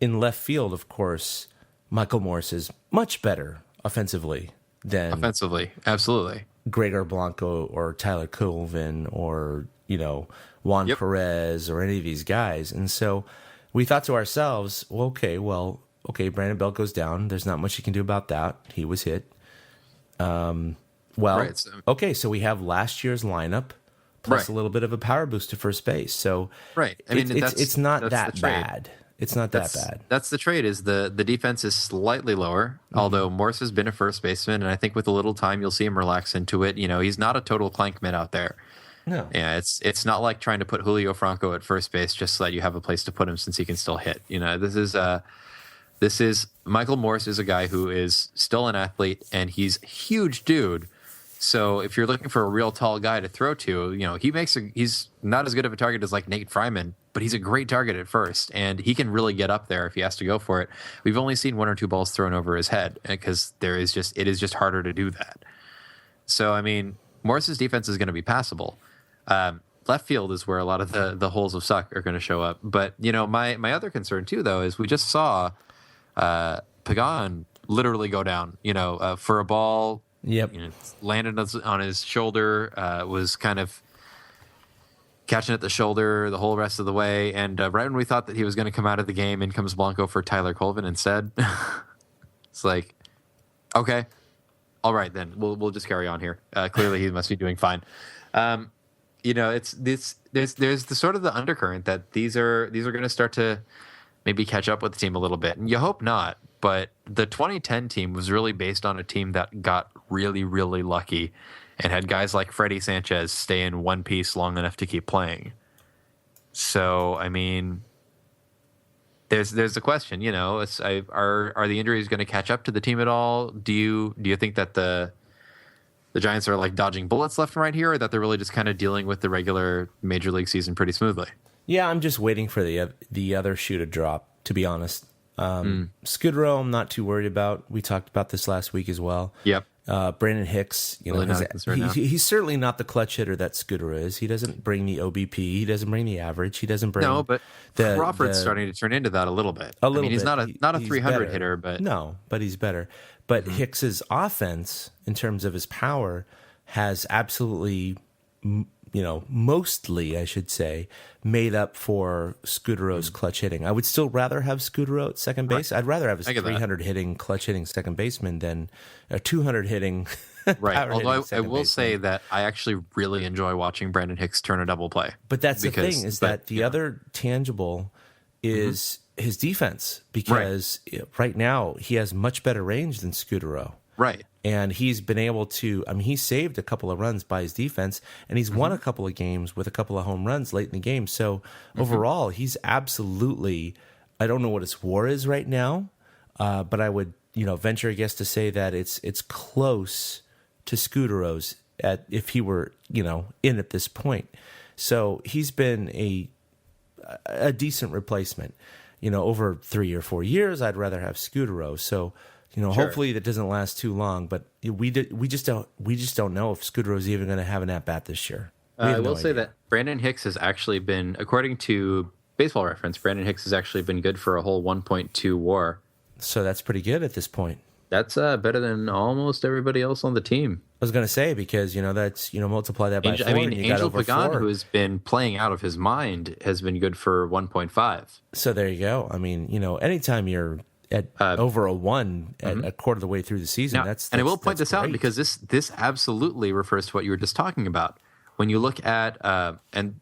S5: left field, of course, Michael Morse is much better offensively than
S4: absolutely.
S5: Gregor Blanco or Tyler Colvin or, Juan Perez or any of these guys. And so we thought to ourselves, okay, Brandon Belt goes down. There's not much you can do about that. He was hit. So we have last year's lineup plus a little bit of a power boost to first base. So it's not that bad. It's not that bad. That's
S4: the trade. Is the defense is slightly lower, although Morse has been a first baseman, and I think with a little time you'll see him relax into it. He's not a total clankman out there.
S5: No.
S4: Yeah, it's not like trying to put Julio Franco at first base just so that you have a place to put him since he can still hit. This is Michael Morse is a guy who is still an athlete, and he's a huge dude. So if you're looking for a real tall guy to throw to, he's not as good of a target as like Nate Fryman, but he's a great target at first, and he can really get up there if he has to go for it. We've only seen one or two balls thrown over his head because it is just harder to do that. So I mean, Morris's defense is going to be passable. Left field is where a lot of the holes of suck are going to show up. But my other concern too, though, is we just saw Pagan literally go down. For a ball.
S5: Yep.
S4: Landed on his shoulder, was kind of catching at the shoulder the whole rest of the way. And right when we thought that he was going to come out of the game, in comes Blanco for Tyler Colvin instead. It's like, okay, all right, then we'll just carry on here. Clearly he must be doing fine. It's this. There's the sort of the undercurrent that these are going to start to maybe catch up with the team a little bit, and you hope not. But the 2010 team was really based on a team that got really, really lucky and had guys like Freddie Sanchez stay in one piece long enough to keep playing. So, I mean, there's the question, are the injuries going to catch up to the team at all? Do you think that the Giants are like dodging bullets left and right here, or that they're really just kind of dealing with the regular major league season pretty smoothly? Yeah,
S5: I'm just waiting for the other shoe to drop, to be honest. Scudero, I'm not too worried about. We talked about this last week as well.
S4: Yep.
S5: Brandon Hicks, he's certainly not the clutch hitter that Scudero is. He doesn't bring the OBP. He doesn't bring the average. He doesn't bring.
S4: No, but Crawford's starting to turn into that a little bit. He's not a 300 hitter, but
S5: but he's better. But Hicks's offense, in terms of his power, has absolutely, mostly, I should say, made up for Scudero's clutch hitting. I would still rather have Scudero at second base. Right. I'd rather have a 300 hitting, clutch hitting second baseman than a 200 hitting.
S4: Right. Although I will say that I actually really enjoy watching Brandon Hicks turn a double play.
S5: But that's the thing, is that the other tangible is his defense, because right now he has much better range than Scudero.
S4: Right.
S5: And he's been able to, he saved a couple of runs by his defense, and he's won a couple of games with a couple of home runs late in the game. So overall, he's absolutely, I don't know what his WAR is right now, but I would, venture a guess to say that it's close to Scudetto's if he were, in at this point. So he's been a decent replacement. Over 3 or 4 years, I'd rather have Scudetto. So, hopefully that doesn't last too long. But we just don't know if Scudetto's even going to have an at bat this year.
S4: I will say that Brandon Hicks has actually been, according to Baseball Reference, Brandon Hicks has actually been good for a whole 1.2 WAR.
S5: So that's pretty good at this point.
S4: That's better than almost everybody else on the team.
S5: I was going to say, because that's multiply that by 4.
S4: Angel Pagan, who has been playing out of his mind, has been good for 1.5.
S5: So there you go. I mean, anytime you're at over a 1 at a quarter of the way through the season, that's
S4: and I will point this
S5: great.
S4: out because this absolutely refers to what you were just talking about. When you look at and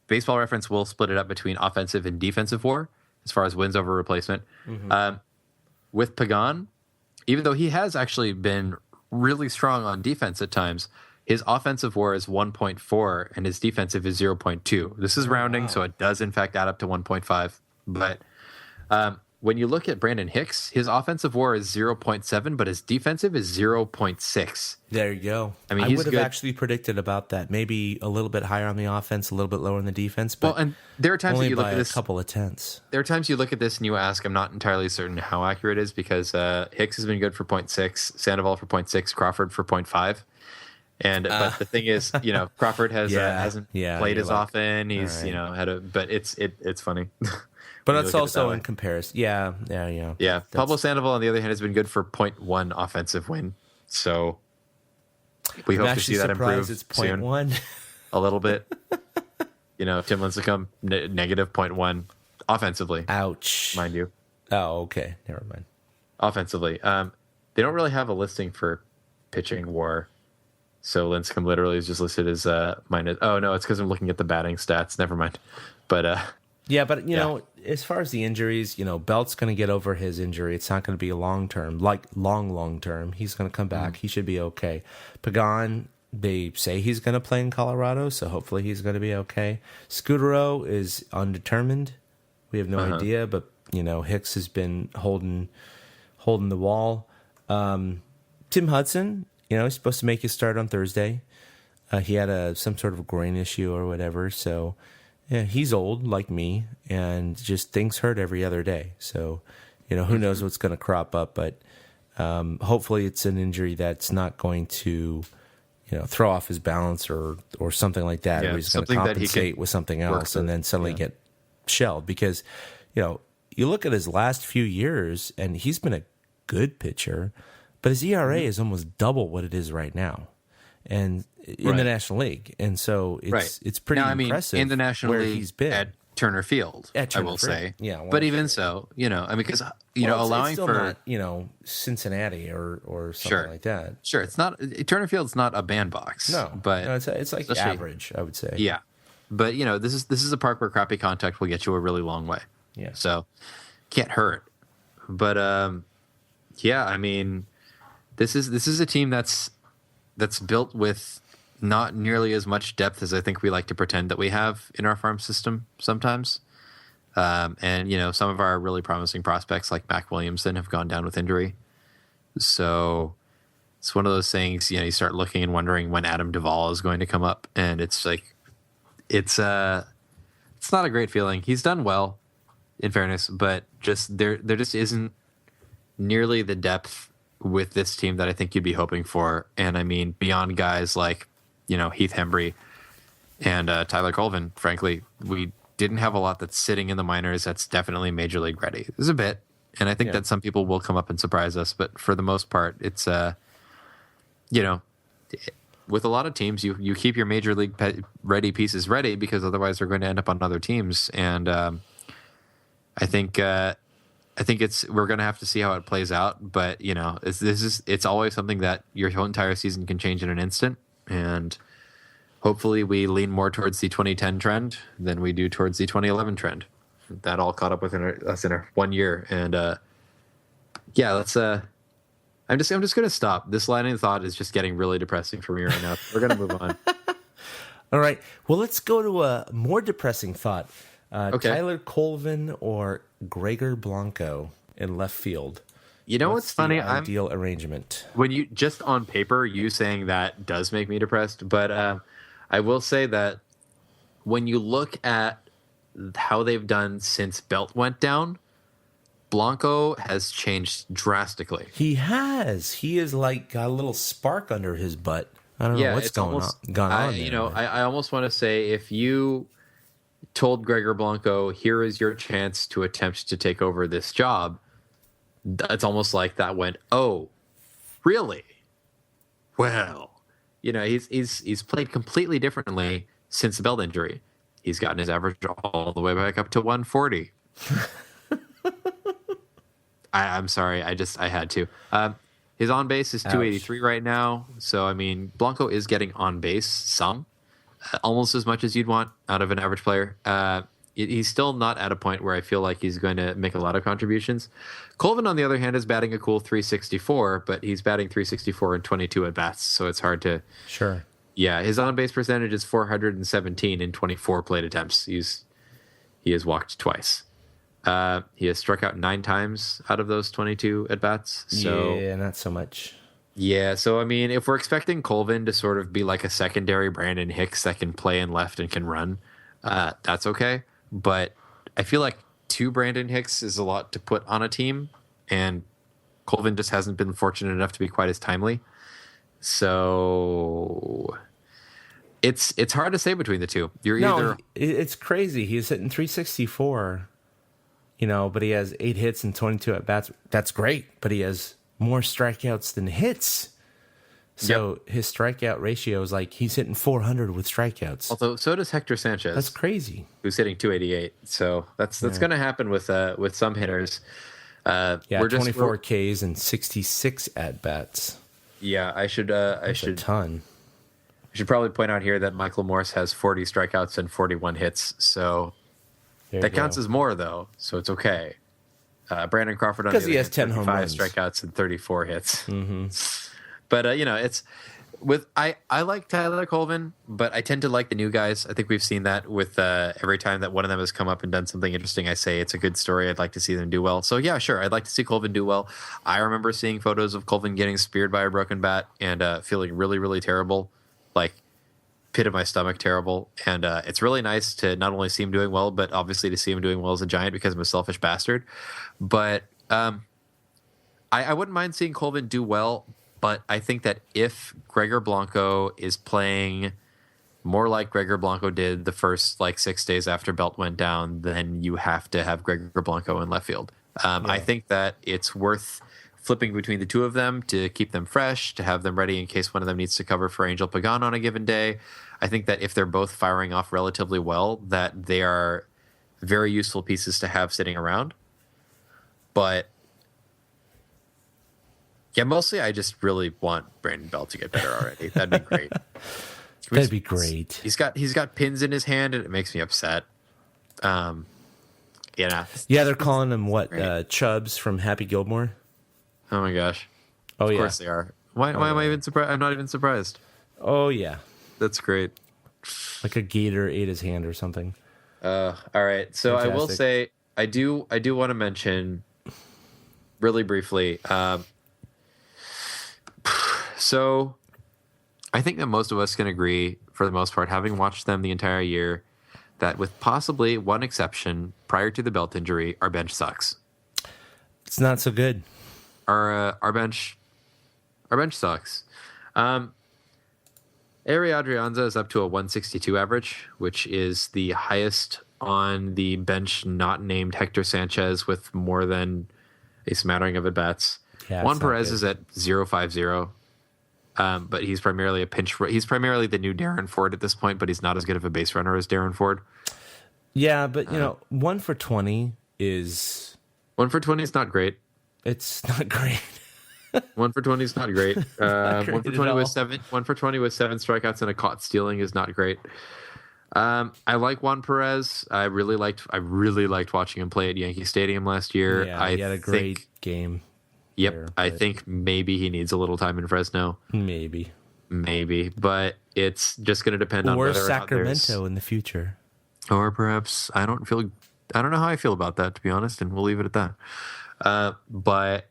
S4: Baseball Reference will split it up between offensive and defensive WAR as far as wins over replacement. With Pagan, even though he has actually been really strong on defense at times, his offensive WAR is 1.4 and his defensive is 0.2. This is rounding, so it does in fact add up to 1.5. But when you look at Brandon Hicks, his offensive WAR is 0.7, but his defensive is 0.6.
S5: There you go.
S4: I mean,
S5: I
S4: he's
S5: would have
S4: good.
S5: actually predicted about that. Maybe a little bit higher on the offense, a little bit lower on the defense. But
S4: And there are times
S5: only
S4: that you look
S5: by
S4: at this.
S5: a couple of tenths.
S4: There are times you look at this and you ask, I'm not entirely certain how accurate it is because Hicks has been good for 0.6, Sandoval for 0.6, Crawford for 0.5. And but the thing is, Crawford hasn't played as often. He's but it's funny.
S5: But that's also in comparison. Yeah.
S4: Pablo Sandoval, on the other hand, has been good for 0.1 offensive win. So we hope to see that improve
S5: it's
S4: soon.
S5: 0.1.
S4: A little bit. Tim Lincecum, negative 0.1 offensively.
S5: Ouch.
S4: Mind you.
S5: Oh, okay. Never mind.
S4: Offensively. They don't really have a listing for pitching WAR. So Lincecum literally is just listed as minus. Oh, no, it's because I'm looking at the batting stats. Never mind. But
S5: yeah, but as far as the injuries, Belt's going to get over his injury. It's not going to be a long term, long term. He's going to come back. He should be okay. Pagan, they say he's going to play in Colorado, so hopefully he's going to be okay. Scudetto is undetermined. We have no idea, but Hicks has been holding the wall. Tim Hudson, he's supposed to make his start on Thursday. He had some sort of grain issue or whatever, so. Yeah, he's old like me, and just things hurt every other day. So, who knows what's going to crop up? But hopefully, it's an injury that's not going to, throw off his balance or something like that. Or he's going to compensate with something else and then suddenly get shelled. Because, you look at his last few years, and he's been a good pitcher, but his ERA is almost double what it is right now. And in the National League, and so it's pretty impressive.
S4: In the National League,
S5: he's been
S4: at Turner Field, I will say.
S5: Yeah,
S4: but even so, because allowing
S5: it's still
S4: for
S5: not, Cincinnati or something like that.
S4: Sure, it's not Turner Field's not a bandbox.
S5: No,
S4: but
S5: it's like average, I would say.
S4: Yeah, but this is a park where crappy contact will get you a really long way.
S5: Yeah,
S4: so can't hurt. But this is a team that's built with not nearly as much depth as I think we like to pretend that we have in our farm system sometimes. And, some of our really promising prospects like Mac Williamson have gone down with injury. So it's one of those things, you start looking and wondering when Adam Duvall is going to come up. And it's like, it's not a great feeling. He's done well, in fairness, but just there just isn't nearly the depth with this team that I think you'd be hoping for. And I mean, beyond guys like, Heath Hembry and Tyler Colvin, frankly, we didn't have a lot that's sitting in the minors that's definitely major league ready. There's a bit, and I think that some people will come up and surprise us, but for the most part, it's, with a lot of teams, you keep your major league ready pieces ready because otherwise they're going to end up on other teams. And I think we're going to have to see how it plays out, but it's always something that your whole entire season can change in an instant, and hopefully we lean more towards the 2010 trend than we do towards the 2011 trend. That all caught up with us in our 1 year, and let's. I'm just going to stop. This line of thought is just getting really depressing for me right now. We're going to move on.
S5: All right. Well, let's go to a more depressing thought.
S4: Okay.
S5: Tyler Colvin or Gregor Blanco in left field.
S4: You know what's funny?
S5: The ideal arrangement.
S4: When you just on paper, you saying that does make me depressed. But I will say that when you look at how they've done since Belt went down, Blanco has changed drastically.
S5: He has. He is like got a little spark under his butt. I don't know what's gone on there.
S4: I almost want to say if you told Gregor Blanco, here is your chance to attempt to take over this job, it's almost like that went, oh, really? Well, he's played completely differently since the belt injury. He's gotten his average all the way back up to 140. I'm sorry. I had to. His on base is 283 right now. So, I mean, Blanco is getting on base some, almost as much as you'd want out of an average player. He's still not at a point where I feel like he's going to make a lot of contributions. Colvin, on the other hand, is batting a cool 364, but he's batting 364 in 22 at bats. So it's hard to.
S5: Sure.
S4: Yeah, his on base percentage is 417 in 24 plate attempts. He has walked twice. He has struck out 9 times out of those 22 at bats. So
S5: yeah, not so much.
S4: Yeah, so I mean, if we're expecting Colvin to sort of be like a secondary Brandon Hicks that can play in left and can run, that's okay. But I feel like 2 Brandon Hicks is a lot to put on a team, and Colvin just hasn't been fortunate enough to be quite as timely. So it's hard to say between the two.
S5: It's crazy. He's hitting 364. But he has 8 hits and 22 at bats. That's great, but he has more strikeouts than hits. So his strikeout ratio is like he's hitting 400 with strikeouts.
S4: Although so does Hector Sanchez.
S5: That's crazy.
S4: Who's hitting 288. So that's going to happen with some hitters.
S5: We're 24 Ks and 66 at bats.
S4: Yeah, I should
S5: a ton.
S4: I should probably point out here that Michael Morse has 40 strikeouts and 41 hits. So that counts as more, though, so it's okay. Brandon Crawford on the other
S5: he has 10 home
S4: 5
S5: runs.
S4: strikeouts and 34 hits.
S5: Mm-hmm.
S4: But it's with I like Tyler Colvin, but I tend to like the new guys. I think we've seen that with every time that one of them has come up and done something interesting. I say it's a good story. I'd like to see them do well. So yeah, sure, I'd like to see Colvin do well. I remember seeing photos of Colvin getting speared by a broken bat and feeling really, really terrible, like pit of my stomach terrible. And it's really nice to not only see him doing well, but obviously to see him doing well as a Giant because I'm a selfish bastard. But I wouldn't mind seeing Colvin do well, but I think that if Gregor Blanco is playing more like Gregor Blanco did the first 6 days after Belt went down, then you have to have Gregor Blanco in left field. I think that it's worth flipping between the two of them to keep them fresh, to have them ready in case one of them needs to cover for Angel Pagan on a given day. I think that if they're both firing off relatively well, that they are very useful pieces to have sitting around. But yeah, mostly I just really want Brandon Belt to get better already. That'd be great.
S5: That'd be great.
S4: He's got pins in his hand and it makes me upset.
S5: Yeah, they're calling him Chubbs from Happy Gilmore.
S4: Oh my gosh.
S5: Oh,
S4: of course they are. Why am I even surprised? I'm not even surprised.
S5: Oh yeah.
S4: That's great.
S5: Like a gator ate his hand or something.
S4: All right. So fantastic. I will say I do want to mention really briefly. So I think that most of us can agree, for the most part, having watched them the entire year, that with possibly one exception, prior to the Belt injury, our bench sucks.
S5: It's not so good.
S4: Our bench sucks. Ari Adrianza is up to a 162 average, which is the highest on the bench not named Hector Sanchez with more than a smattering of at-bats. Yeah, Juan Perez is at 0.50. But he's primarily he's primarily the new Darren Ford at this point, but he's not as good of a base runner as Darren Ford.
S5: Yeah, but 1 for 20 is
S4: 1 for 20 is not great.
S5: It's not great.
S4: 1 for 20 is not great.
S5: Not great
S4: 1 for 20 with 7. 1 for 20 with 7 strikeouts and a caught stealing is not great. I like Juan Perez. I really liked watching him play at Yankee Stadium last year.
S5: Yeah, he had a great game.
S4: Yep, there, I think maybe he needs a little time in Fresno.
S5: Maybe,
S4: but it's just going to depend on whether
S5: Sacramento in the future,
S4: or perhaps I don't know how I feel about that, to be honest, and we'll leave it at that. But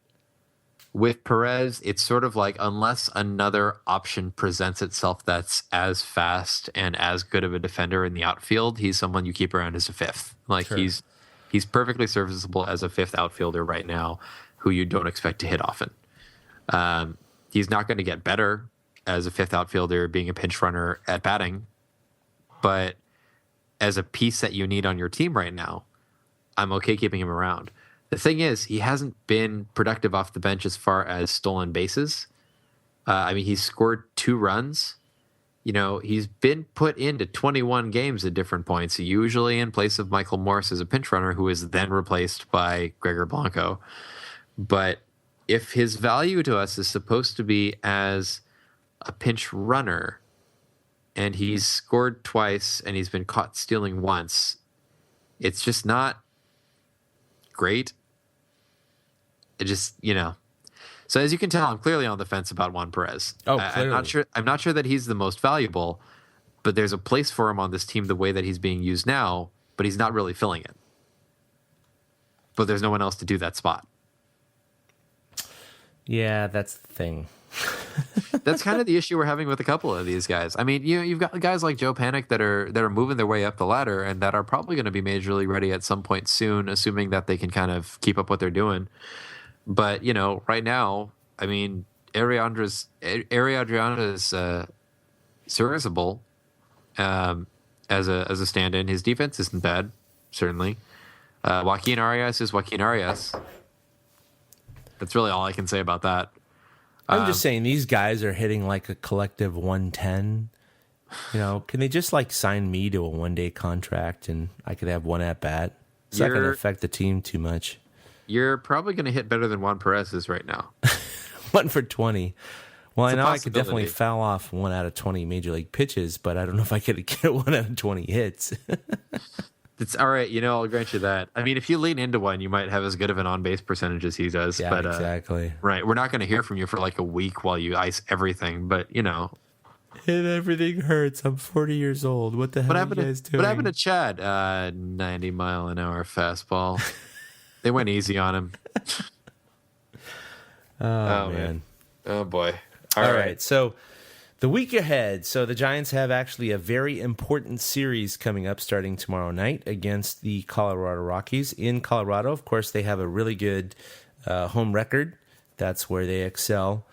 S4: With Perez, it's sort of like unless another option presents itself that's as fast and as good of a defender in the outfield, he's someone you keep around as a fifth. Like
S5: Sure.
S4: he's perfectly serviceable as a fifth outfielder right now, who you don't expect to hit often. He's not going to get better as a fifth outfielder being a pinch runner at batting, but as a piece that you need on your team right now, I'm okay keeping him around. The thing is, he hasn't been productive off the bench as far as stolen bases. I mean, he's scored 2 runs. You know, he's been put into 21 games at different points, usually in place of Michael Morris as a pinch runner, who is then replaced by Gregor Blanco. But if his value to us is supposed to be as a pinch runner, and he's scored twice and he's been caught stealing once, it's just not great. It just, you know. So as you can tell, I'm clearly on the fence about Juan Perez.
S5: Oh, clearly.
S4: I'm not sure that he's the most valuable, but there's a place for him on this team the way that he's being used now, but he's not really filling it. But there's no one else to do that spot.
S5: Yeah, that's the thing.
S4: That's kind of the issue we're having with a couple of these guys. I mean, you've got guys like Joe Panic that are moving their way up the ladder and that are probably going to be major league ready at some point soon, assuming that they can kind of keep up what they're doing. But, you know, right now, I mean, Ariadna is serviceable as a stand-in. His defense isn't bad, certainly. Joaquin Arias is Joaquin Arias. That's really all I can say about that.
S5: I'm just saying these guys are hitting like a collective 110. You know, can they just like sign me to a 1-day contract and I could have one at bat? It's not going to affect the team too much.
S4: You're probably going to hit better than Juan Perez is right now.
S5: 1 for 20. Well,
S4: It's
S5: I
S4: a
S5: know I could definitely
S4: possibility.
S5: foul off 1 out of 20 major league pitches, but I don't know if I could get 1 out of 20 hits.
S4: It's all right. You know, I'll grant you that. I mean, if you lean into one, you might have as good of an on-base percentage as he does.
S5: Yeah,
S4: but,
S5: exactly.
S4: Right. We're not going to hear from you for like a week while you ice everything. But, you know.
S5: And everything hurts. I'm 40 years old. What the hell are you guys doing?
S4: What happened to Chad? 90-mile-an-hour fastball. They went easy on him.
S5: Oh, man.
S4: Oh, boy.
S5: All right. So the week ahead. So the Giants have actually a very important series coming up starting tomorrow night against the Colorado Rockies. In Colorado, of course, they have a really good home record. That's where they excel.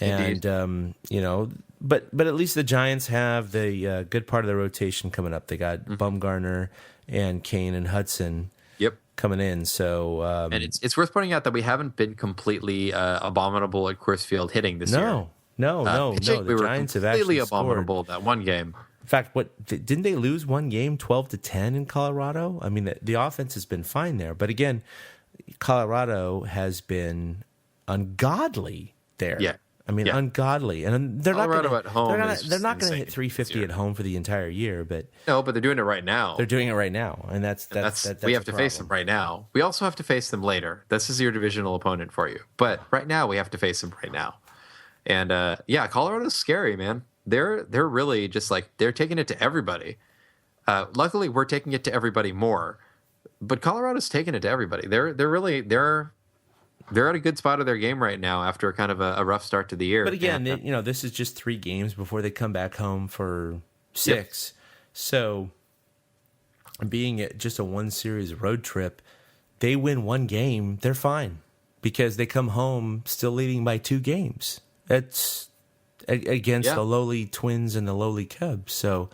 S4: Indeed.
S5: And, you know, but at least the Giants have the good part of the rotation coming up. They got Bumgarner and Kane and Hudson
S4: Yep.
S5: coming in. So
S4: And it's worth pointing out that we haven't been completely abominable at Coors Field hitting this year.
S5: No.
S4: Pitching,
S5: The
S4: we were
S5: Giants have
S4: completely
S5: actually scored.
S4: abominable that one game.
S5: In fact, didn't they lose one game 12-10 in Colorado? I mean, the offense has been fine there, but again, Colorado has been ungodly there.
S4: Yeah.
S5: I mean,
S4: Yeah.
S5: ungodly, and they're
S4: Colorado
S5: not gonna,
S4: at home
S5: They're not,
S4: is
S5: they're not going to
S4: insane
S5: hit 350
S4: this
S5: at
S4: year.
S5: home for the entire year, but
S4: No, but they're doing it right now.
S5: they're doing it right now, and that's
S4: we have
S5: a
S4: to face them right now. We also have to face them later. This is your divisional opponent for you. But right now, we have to face them right now. And yeah, Colorado's scary, man. They're really just like they're taking it to everybody. Luckily, we're taking it to everybody more, but Colorado's taking it to everybody. They're at a good spot of their game right now after kind of a rough start to the year.
S5: But again,
S4: And,
S5: you know, this is just 3 games before they come back home for 6. So, being just a 1-series road trip, they win 1 game, they're fine because they come home still leading by 2 games. That's against the lowly Twins and the lowly Cubs. So,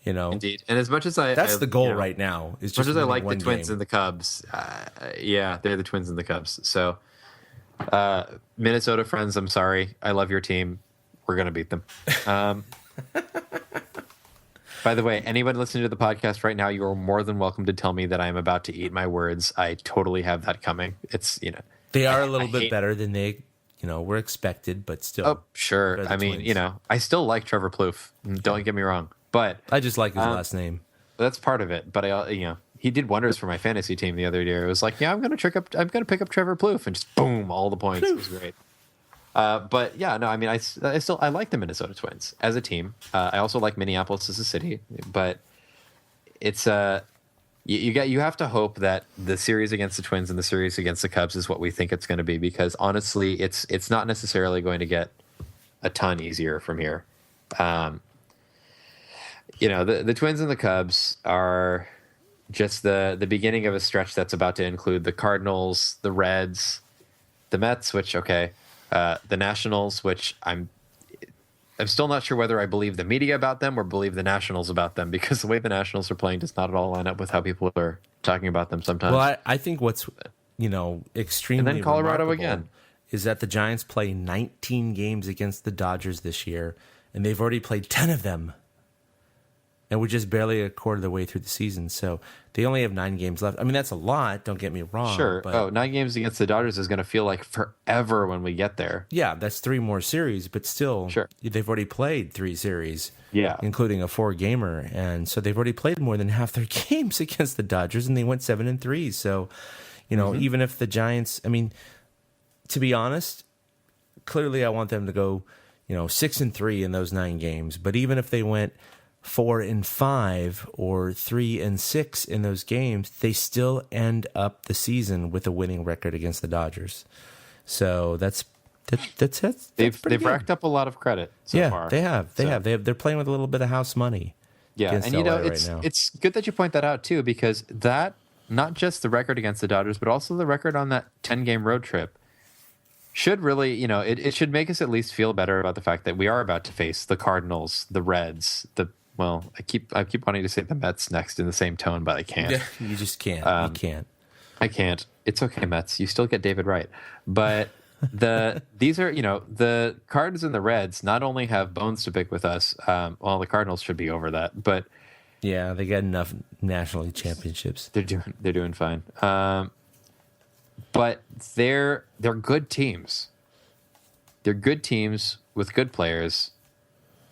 S5: you know,
S4: indeed. And as much as
S5: that's the goal
S4: you know,
S5: right now. Is
S4: As
S5: just
S4: much as I
S5: winning
S4: like the
S5: 1
S4: Twins
S5: game.
S4: and the Cubs, yeah, they're the Twins and the Cubs. So, Minnesota friends, I'm sorry. I love your team. We're going to beat them. By the way, anyone listening to the podcast right now, you are more than welcome to tell me that I am about to eat my words. I totally have that coming. It's, you know.
S5: They are a little
S4: I
S5: bit
S4: hate-
S5: better than they, you know, were expected, but still.
S4: Oh, sure.
S5: They're the
S4: I mean,
S5: Twins.
S4: you know, I still like Trevor Plouffe. Don't get me wrong. But
S5: I just like his last name.
S4: that's part of it. But I, you know, he did wonders for my fantasy team the other year. It was like, yeah, I'm going to pick up Trevor Plouffe, and just boom, all the points. It was great. But yeah, no, I mean, I like the Minnesota Twins as a team. I also like Minneapolis as a city, but it's You have to hope that the series against the Twins and the series against the Cubs is what we think it's going to be, because honestly, it's not necessarily going to get a ton easier from here. The Twins and the Cubs are just the beginning of a stretch that's about to include the Cardinals, the Reds, the Mets, which the Nationals, which I'm still not sure whether I believe the media about them or believe the Nationals about them, because the way the Nationals are playing does not at all line up with how people are talking about them sometimes.
S5: Well, I think what's extremely
S4: and then Colorado
S5: remarkable
S4: again
S5: is that the Giants play 19 games against the Dodgers this year, and they've already played 10 of them. And we're just barely a quarter of the way through the season. So they only have 9 games left. I mean, that's a lot. Don't get me wrong.
S4: Sure.
S5: But
S4: 9 games against the Dodgers is going to feel like forever when we get there.
S5: yeah, that's 3 more series. But still,
S4: Sure.
S5: They've already played 3 series,
S4: Yeah.
S5: including a 4-gamer. And so they've already played more than half their games against the Dodgers, and they went 7-3. So, even if the Giants, I mean, to be honest, clearly I want them to go, 6-3 in those 9 games. But even if they went 4-5 or 3-6 in those games, they still end up the season with a winning record against the Dodgers. So that's
S4: They've
S5: pretty good.
S4: racked up a lot of credit so far.
S5: They have. They're playing with a little bit of house money.
S4: Yeah,
S5: against
S4: and
S5: LA
S4: it's
S5: right now.
S4: it's good that you point that out too, because that, not just the record against the Dodgers, but also the record on that 10-game road trip, should really, it should make us at least feel better about the fact that we are about to face the Cardinals, the Reds, I keep wanting to say the Mets next in the same tone, but I can't.
S5: Yeah, you just can't. You can't.
S4: I can't. It's okay, Mets. You still get David Wright. But these are, the Cards and the Reds not only have bones to pick with us, the Cardinals should be over that, but
S5: Yeah, they got enough National League championships.
S4: they're doing fine. But they're good teams. They're good teams with good players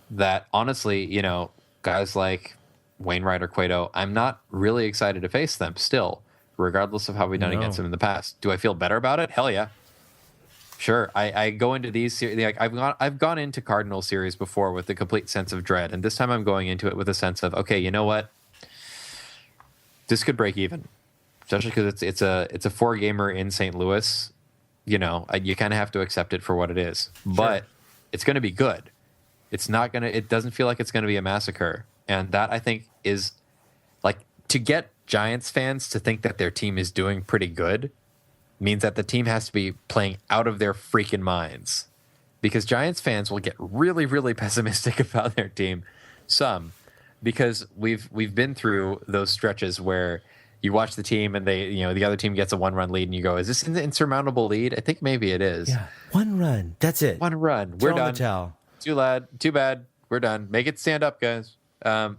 S4: that honestly, guys like Wainwright or Cueto, I'm not really excited to face them still, regardless of how we've done against them in the past. Do I feel better about it? Hell yeah. Sure. I go into these series, like I've gone into Cardinal series before with a complete sense of dread, and this time I'm going into it with a sense of, okay, you know what? This could break even, especially because it's a 4-gamer in St. Louis. You kind of have to accept it for what it is, but it's going to be good. It doesn't feel like it's going to be a massacre. And that, I think, is like, to get Giants fans to think that their team is doing pretty good means that the team has to be playing out of their freaking minds, because Giants fans will get really, really pessimistic about their team. Some, because we've been through those stretches where you watch the team and the other team gets a 1-run lead and you go, is this an insurmountable lead? I think maybe it is.
S5: Yeah, 1 run. That's it.
S4: 1 run. We're
S5: Throw in
S4: done.
S5: the towel.
S4: Too bad. We're done. Make it stand up, guys. To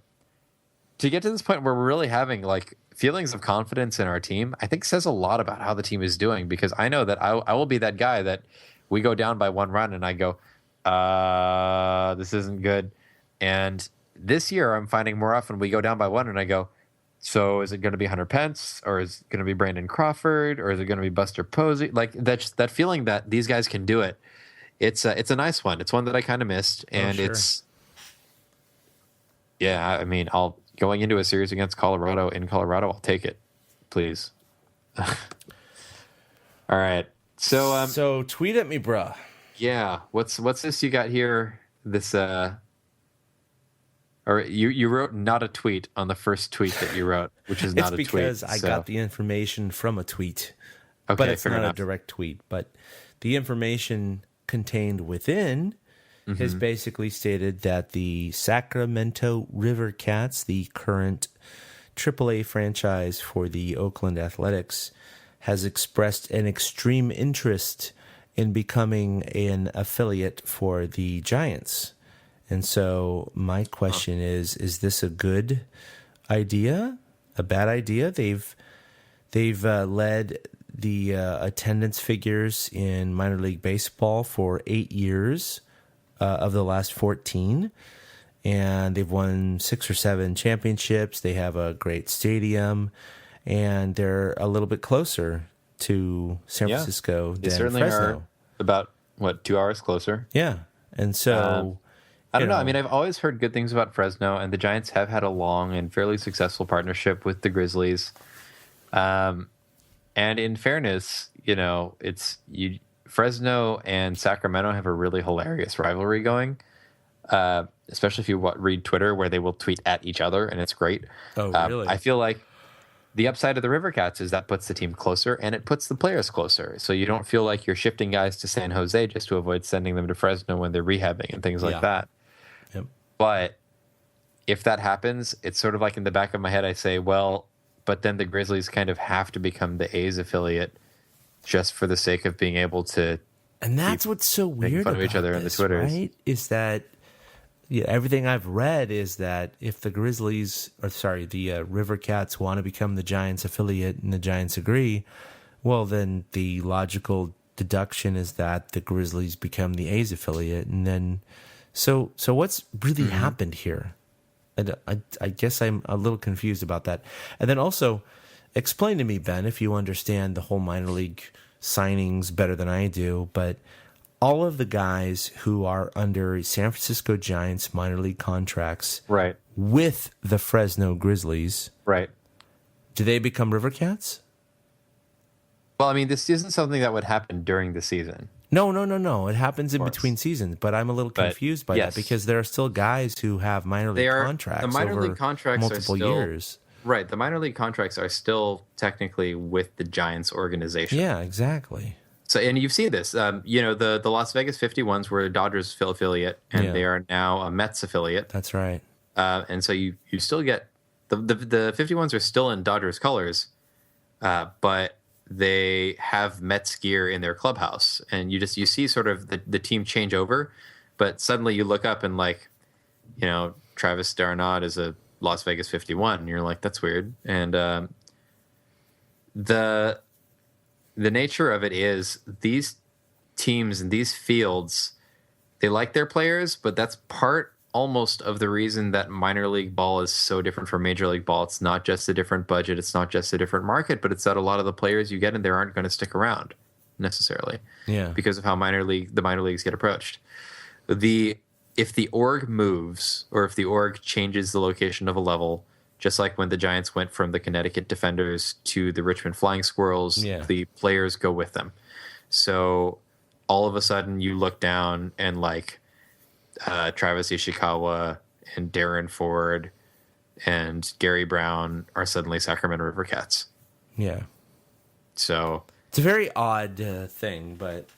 S4: get to this point where we're really having like feelings of confidence in our team, I think says a lot about how the team is doing, because I know that I will be that guy that we go down by 1 run and I go, this isn't good. And this year I'm finding more often we go down by 1 and I go, so is it going to be Hunter Pence, or is it going to be Brandon Crawford, or is it going to be Buster Posey? Like that feeling that these guys can do it. It's a nice one. It's one that I kind of missed, and I mean, going into a series against Colorado in Colorado, I'll take it, please. All right, so
S5: tweet at me, bruh.
S4: Yeah, what's this you got here? This or you wrote not a tweet on the first tweet that you wrote, which is not a tweet.
S5: It's because I got the information from a tweet,
S4: okay,
S5: but it's
S4: fair
S5: not
S4: enough.
S5: a direct tweet. But the information contained within has basically stated that the Sacramento River Cats, the current AAA franchise for the Oakland Athletics, has expressed an extreme interest in becoming an affiliate for the Giants. And so my question is this a good idea? A bad idea? They've led the attendance figures in minor league baseball for 8 years of the last 14, and they've won 6 or 7 championships. They have a great stadium, and they're a little bit closer to San Francisco
S4: They
S5: than
S4: certainly
S5: Fresno.
S4: are about 2 hours closer.
S5: Yeah, and so
S4: I don't know. I mean, I've always heard good things about Fresno, and the Giants have had a long and fairly successful partnership with the Grizzlies. And in fairness, Fresno and Sacramento have a really hilarious rivalry going, especially if you read Twitter, where they will tweet at each other, and it's great.
S5: Oh, really?
S4: I feel like the upside of the River Cats is that puts the team closer, and it puts the players closer. So you don't feel like you're shifting guys to San Jose just to avoid sending them to Fresno when they're rehabbing and things like that.
S5: Yep.
S4: But if that happens, it's sort of like in the back of my head, I say, well, but then the Grizzlies kind of have to become the A's affiliate just for the sake of being able to.
S5: And that's what's so weird
S4: fun
S5: about
S4: of each other in the Twitters,
S5: right? Is that everything I've read is that if the the River Cats want to become the Giants affiliate and the Giants agree, well, then the logical deduction is that the Grizzlies become the A's affiliate, and then so what's really happened here? I guess I'm a little confused about that. And then also, explain to me, Ben, if you understand the whole minor league signings better than I do, but all of the guys who are under San Francisco Giants minor league contracts
S4: right,
S5: with the Fresno Grizzlies,
S4: right,
S5: do they become River Cats?
S4: Well, I mean, this isn't something that would happen during the season.
S5: No. It happens in between seasons, but I'm a little confused by that because there are still guys who have minor league contracts.
S4: The minor league contracts
S5: multiple
S4: are still,
S5: years.
S4: Right, the minor league contracts are still technically with the Giants organization.
S5: Yeah, exactly.
S4: So, and you've seen this. The Las Vegas 51s were a Dodgers affiliate, and they are now a Mets affiliate.
S5: That's right.
S4: And so you still get the 51s are still in Dodgers colors, but they have Mets gear in their clubhouse, and you see sort of the team change over, but suddenly you look up and Travis Darnaud is a Las Vegas 51, and you're like, that's weird. And the nature of it is these teams and these fields, they like their players, but that's part almost of the reason that minor league ball is so different from major league ball. It's not just a different budget, it's not just a different market, but it's that a lot of the players you get in there aren't going to stick around necessarily.
S5: Yeah.
S4: Because of how the minor leagues get approached. If the org moves, or if the org changes the location of a level, just like when the Giants went from the Connecticut Defenders to the Richmond Flying Squirrels, the players go with them. So all of a sudden you look down and Travis Ishikawa and Darren Ford and Gary Brown are suddenly Sacramento River Cats.
S5: Yeah.
S4: So
S5: it's a very odd thing, but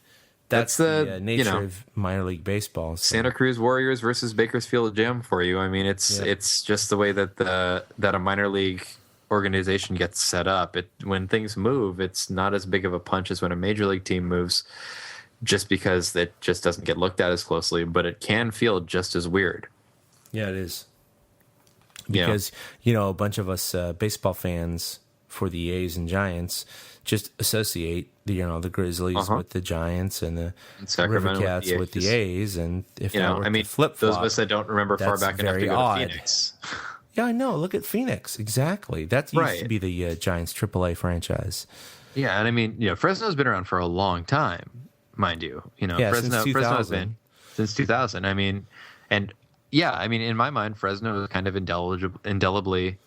S5: that's the nature of minor league baseball. So.
S4: Santa Cruz Warriors versus Bakersfield Jam for you. I mean, it's just the way that that a minor league organization gets set up. When things move, it's not as big of a punch as when a major league team moves, just because it just doesn't get looked at as closely, but it can feel just as weird.
S5: Yeah, it is. Because, a bunch of us baseball fans for the A's and Giants just associate the Grizzlies with the Giants and the River Cats with the A's. And if flip-flop,
S4: those of us that don't remember far back enough to go to Phoenix.
S5: Yeah, I know. Look at Phoenix. Exactly. That used to be the Giants AAA franchise.
S4: Yeah, and I mean, Fresno's been around for a long time. Mind you, Fresno's been since 2000. I mean, in my mind, Fresno is kind of indelibly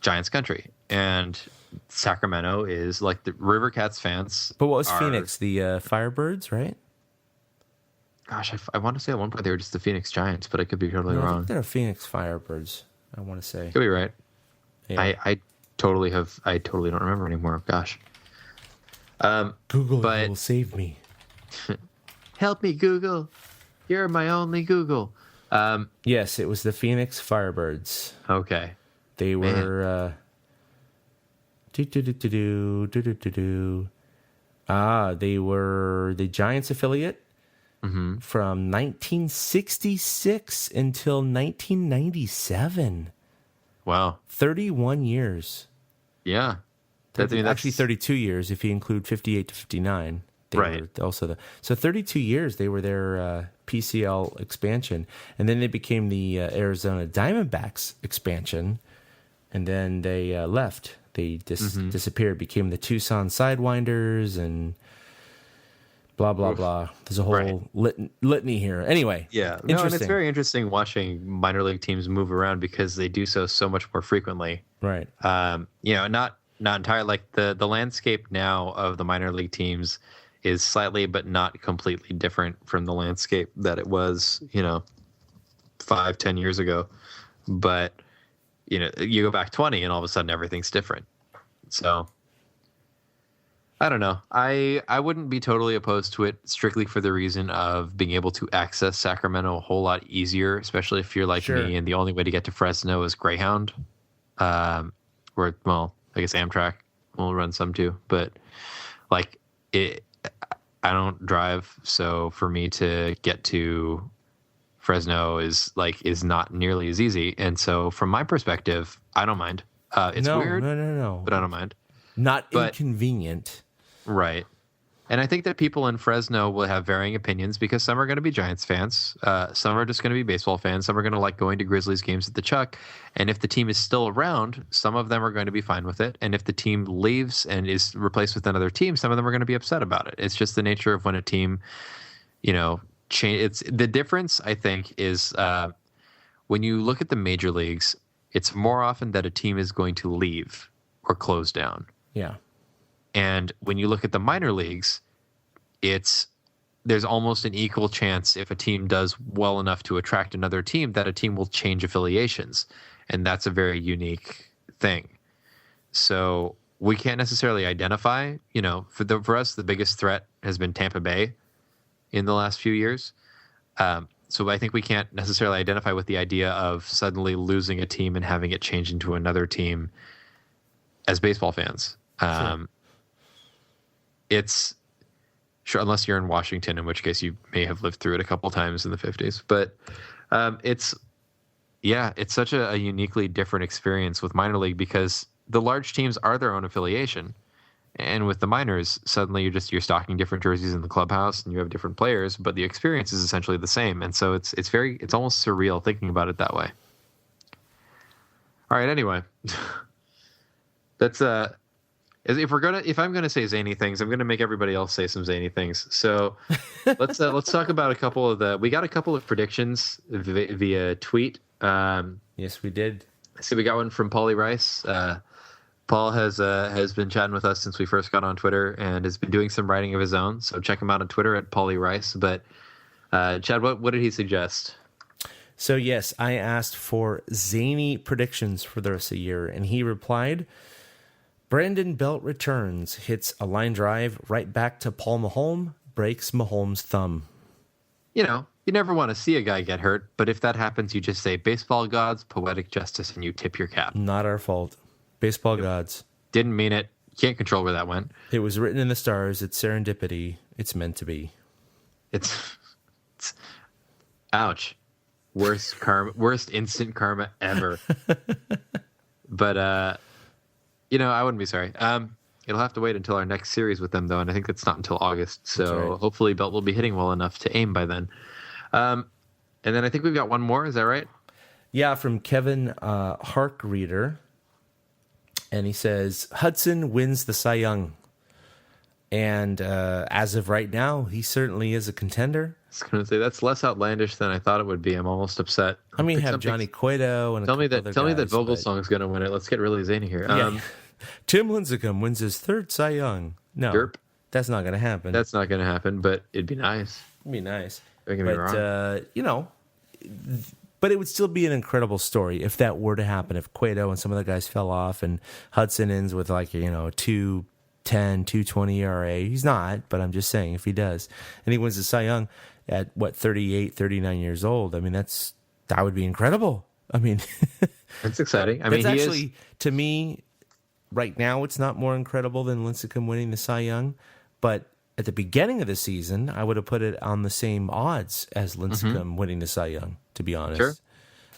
S4: Giants country, and Sacramento is like the River Cats fans.
S5: But what was Phoenix? The Firebirds, right?
S4: Gosh, I want to say at one point they were just the Phoenix Giants, but I could be totally wrong.
S5: I think they're Phoenix Firebirds. I want to say.
S4: Could be right.
S5: Yeah.
S4: I totally don't remember anymore. Gosh.
S5: Google will save me.
S4: Help me, Google. You're my only Google.
S5: Yes, it was the Phoenix Firebirds.
S4: Okay.
S5: They were they were the Giants affiliate from 1966 until 1997.
S4: Wow.
S5: 31 years.
S4: Yeah.
S5: Actually 32 years if you include 58 to 59. They were also so 32 years they were their PCL expansion, and then they became the Arizona Diamondbacks expansion, and then they left. They disappeared, became the Tucson Sidewinders, and blah, blah, blah. There's a whole litany here. Anyway.
S4: Yeah. No, and it's very interesting watching minor league teams move around because they do so much more frequently.
S5: Right.
S4: Not entirely, like the landscape now of the minor league teams is slightly but not completely different from the landscape that it was, 5-10 years ago. But, you go back 20 and all of a sudden everything's different. So I don't know. I wouldn't be totally opposed to it strictly for the reason of being able to access Sacramento a whole lot easier, especially if you're like me and the only way to get to Fresno is Greyhound. I guess Amtrak will run some too, but I don't drive, so for me to get to Fresno is not nearly as easy. And so from my perspective, I don't mind. It's weird. No. But I don't mind.
S5: Not inconvenient.
S4: Right. And I think that people in Fresno will have varying opinions because some are going to be Giants fans. Some are just going to be baseball fans. Some are going to like going to Grizzlies games at the Chuck. And if the team is still around, some of them are going to be fine with it. And if the team leaves and is replaced with another team, some of them are going to be upset about it. It's just the nature of when a team, change. It's the difference, I think, is when you look at the major leagues, it's more often that a team is going to leave or close down.
S5: Yeah.
S4: And when you look at the minor leagues, there's almost an equal chance if a team does well enough to attract another team that a team will change affiliations. And that's a very unique thing. So we can't necessarily identify, for us, the biggest threat has been Tampa Bay in the last few years. So I think we can't necessarily identify with the idea of suddenly losing a team and having it change into another team as baseball fans. It's sure, unless you're in Washington, in which case you may have lived through it a couple times in the 50s. But it's such a uniquely different experience with minor league because the large teams are their own affiliation. And with the minors, suddenly you're stocking different jerseys in the clubhouse and you have different players, but the experience is essentially the same. And so it's almost surreal thinking about it that way. All right. Anyway, that's if I'm gonna say zany things, I'm gonna make everybody else say some zany things. So let's talk about we got a couple of predictions via tweet.
S5: Yes, we did.
S4: So we got one from Paulie Rice. Paul has been chatting with us since we first got on Twitter and has been doing some writing of his own. So check him out on Twitter at Paulie Rice. But Chad, what did he suggest?
S5: So yes, I asked for zany predictions for the rest of the year, and he replied, Brandon Belt returns, hits a line drive right back to Paul Maholm, breaks Mahomes' thumb.
S4: You never want to see a guy get hurt, but if that happens, you just say baseball gods, poetic justice, and you tip your cap.
S5: Not our fault. Baseball gods.
S4: Didn't mean it. Can't control where that went.
S5: It was written in the stars. It's serendipity. It's meant to be.
S4: It's ouch. Worst instant karma ever. But I wouldn't be sorry. It'll have to wait until our next series with them, though, and I think that's not until August. So hopefully Belt will be hitting well enough to aim by then. And then I think we've got one more. Is that right?
S5: Yeah, from Kevin Harkreader. And he says, Hudson wins the Cy Young. And as of right now, he certainly is a contender.
S4: I was going to say, that's less outlandish than I thought it would be. I'm almost upset.
S5: I mean, have Johnny Cueto and
S4: tell me that Vogelsong's going to win it. Let's get really zany here.
S5: Tim Lincecum wins his third Cy Young. No,
S4: Derp.
S5: That's not going to happen.
S4: That's not going to happen, but it'd be nice.
S5: It'd be nice.
S4: Don't get me wrong.
S5: But it would still be an incredible story if that were to happen, if Cueto and some other guys fell off and Hudson ends with 2.10, 2.20 ERA. He's not, but I'm just saying if he does. And he wins the Cy Young at, 38, 39 years old. I mean, that would be incredible. I mean,
S4: that's exciting. I mean,
S5: actually, to me, right now, it's not more incredible than Lincecum winning the Cy Young. But at the beginning of the season, I would have put it on the same odds as Lincecum winning the Cy Young, to be honest.
S4: Sure.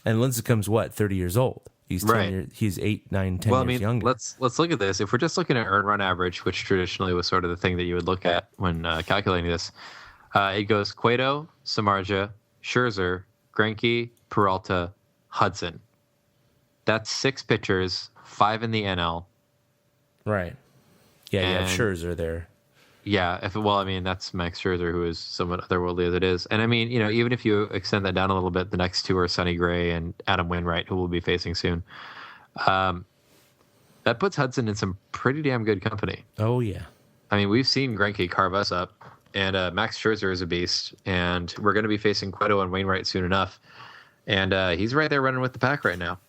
S5: And Lincecum's 30 years old. He's 10 years, he's 8, 9, 10 years younger.
S4: Let's look at this. If we're just looking at earned run average, which traditionally was sort of the thing that you would look at when calculating this, it goes Cueto, Samardzija, Scherzer, Greinke, Peralta, Hudson. That's 6 pitchers, 5 in the NL.
S5: Right. Yeah, you have Scherzer there.
S4: Yeah, that's Max Scherzer, who is somewhat otherworldly as it is. And I mean, even if you extend that down a little bit, the next two are Sonny Gray and Adam Wainwright, who we'll be facing soon. That puts Hudson in some pretty damn good company.
S5: Oh, yeah.
S4: I mean, we've seen Greinke carve us up, and Max Scherzer is a beast, and we're going to be facing Cueto and Wainwright soon enough. And he's right there running with the pack right now.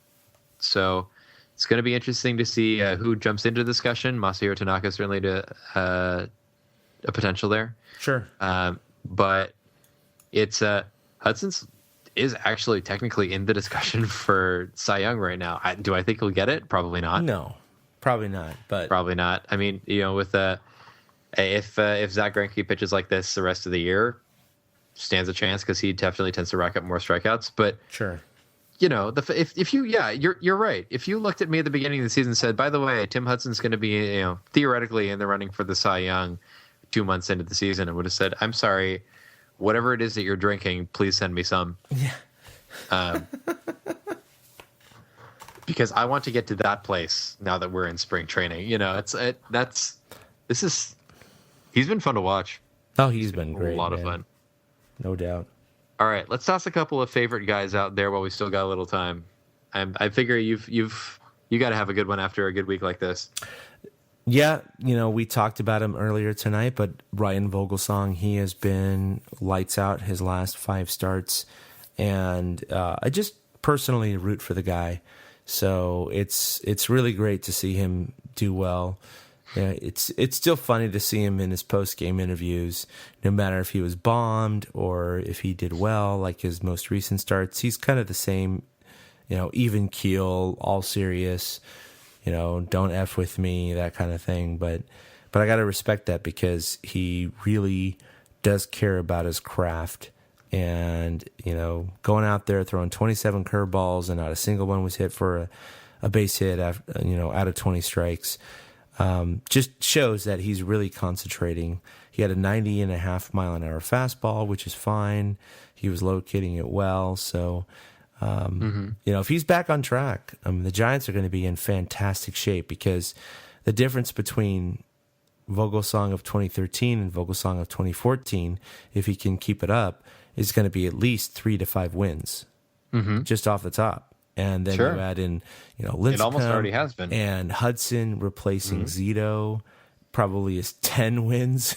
S4: So it's going to be interesting to see who jumps into the discussion. Masahiro Tanaka certainly a potential there.
S5: Sure.
S4: But it's Hudson's is actually technically in the discussion for Cy Young right now. Do I think he'll get it? Probably not.
S5: No, probably not. But
S4: probably not. I mean, with if Zach Greinke pitches like this the rest of the year, stands a chance because he definitely tends to rack up more strikeouts. But
S5: sure.
S4: If you're right. If you looked at me at the beginning of the season and said, by the way, Tim Hudson's going to be, theoretically in the running for the Cy Young 2 months into the season, I would have said, I'm sorry, whatever it is that you're drinking, please send me some.
S5: Yeah.
S4: Because I want to get to that place now that we're in spring training. He's been fun to watch.
S5: Oh, he's been great.
S4: A lot of fun.
S5: No doubt.
S4: All right, let's toss a couple of favorite guys out there while we still got a little time. I figure you got to have a good one after a good week like this.
S5: Yeah, we talked about him earlier tonight, but Ryan Vogelsong, he has been lights out his last 5 starts, and I just personally root for the guy. So it's really great to see him do well. Yeah, it's still funny to see him in his post-game interviews, no matter if he was bombed or if he did well, like his most recent starts. He's kind of the same, even keel, all serious, don't F with me, that kind of thing. But I got to respect that because he really does care about his craft. And, going out there throwing 27 curveballs and not a single one was hit for a base hit after, out of 20 strikes. Just shows that he's really concentrating. He had a 90.5-mile-an-hour fastball, which is fine. He was locating it well. So, if he's back on track, the Giants are going to be in fantastic shape because the difference between Vogelsong of 2013 and Vogelsong of 2014, if he can keep it up, is going to be at least 3 to 5 wins just off the top. And then you add in, Lincecum,
S4: it almost already has been,
S5: and Hudson replacing Zito, probably is 10 wins.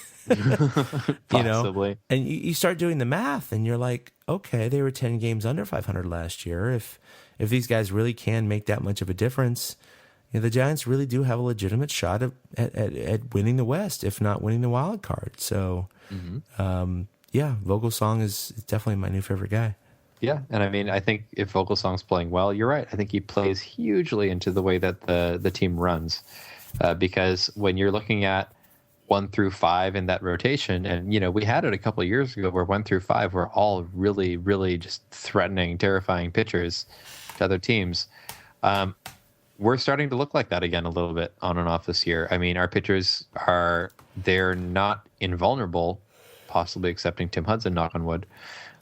S4: Possibly.
S5: And you start doing the math, and you're like, okay, they were 10 games under 500 last year. If these guys really can make that much of a difference, the Giants really do have a legitimate shot at winning the West, if not winning the wild card. So, Vogelsong is definitely my new favorite guy.
S4: Yeah, and I mean, I think if Vogelsong's playing well, you're right. I think he plays hugely into the way that the team runs, because when you're looking at 1 through 5 in that rotation, and we had it a couple of years ago where 1 through 5 were all really, really just threatening, terrifying pitchers to other teams. We're starting to look like that again a little bit on and off this year. I mean, our pitchers they're not invulnerable, possibly excepting Tim Hudson, knock on wood,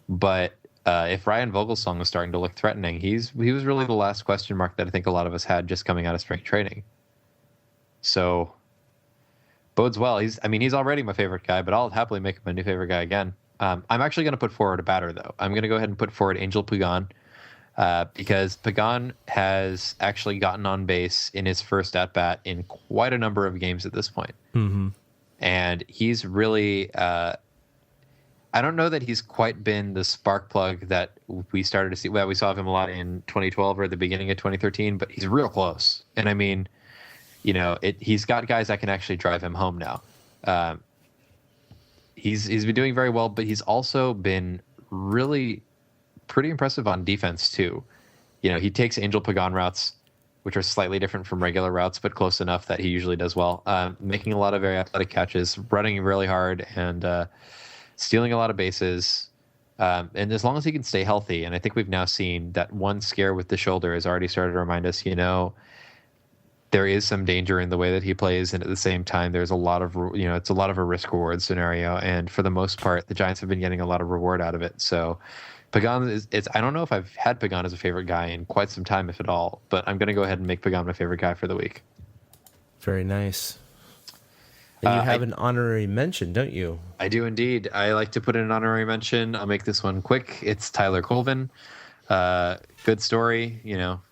S4: but. If Ryan Vogelsong was starting to look threatening, he was really the last question mark that I think a lot of us had just coming out of spring training. So, bodes well. He's already my favorite guy, but I'll happily make him my new favorite guy again. I'm actually going to put forward a batter, though. I'm going to go ahead and put forward Angel Pagan, because Pagan has actually gotten on base in his first at-bat in quite a number of games at this point.
S5: Mm-hmm.
S4: And he's really... I don't know that he's quite been the spark plug that we started to see. Well, we saw him a lot in 2012 or the beginning of 2013, but he's real close. And I mean, he's got guys that can actually drive him home now. He's been doing very well, but he's also been really pretty impressive on defense too. He takes Angel Pagan routes, which are slightly different from regular routes, but close enough that he usually does well. Making a lot of very athletic catches, running really hard, and stealing a lot of bases, and as long as he can stay healthy, and I think we've now seen that one scare with the shoulder has already started to remind us, there is some danger in the way that he plays, and at the same time, there's a lot of, it's a lot of a risk-reward scenario, and for the most part, the Giants have been getting a lot of reward out of it. So Pagan I don't know if I've had Pagan as a favorite guy in quite some time, if at all, but I'm going to go ahead and make Pagan my favorite guy for the week.
S5: Very nice. And you have an honorary mention, don't you?
S4: I do indeed. I like to put in an honorary mention. I'll make this one quick. It's Tyler Colvin. Good story.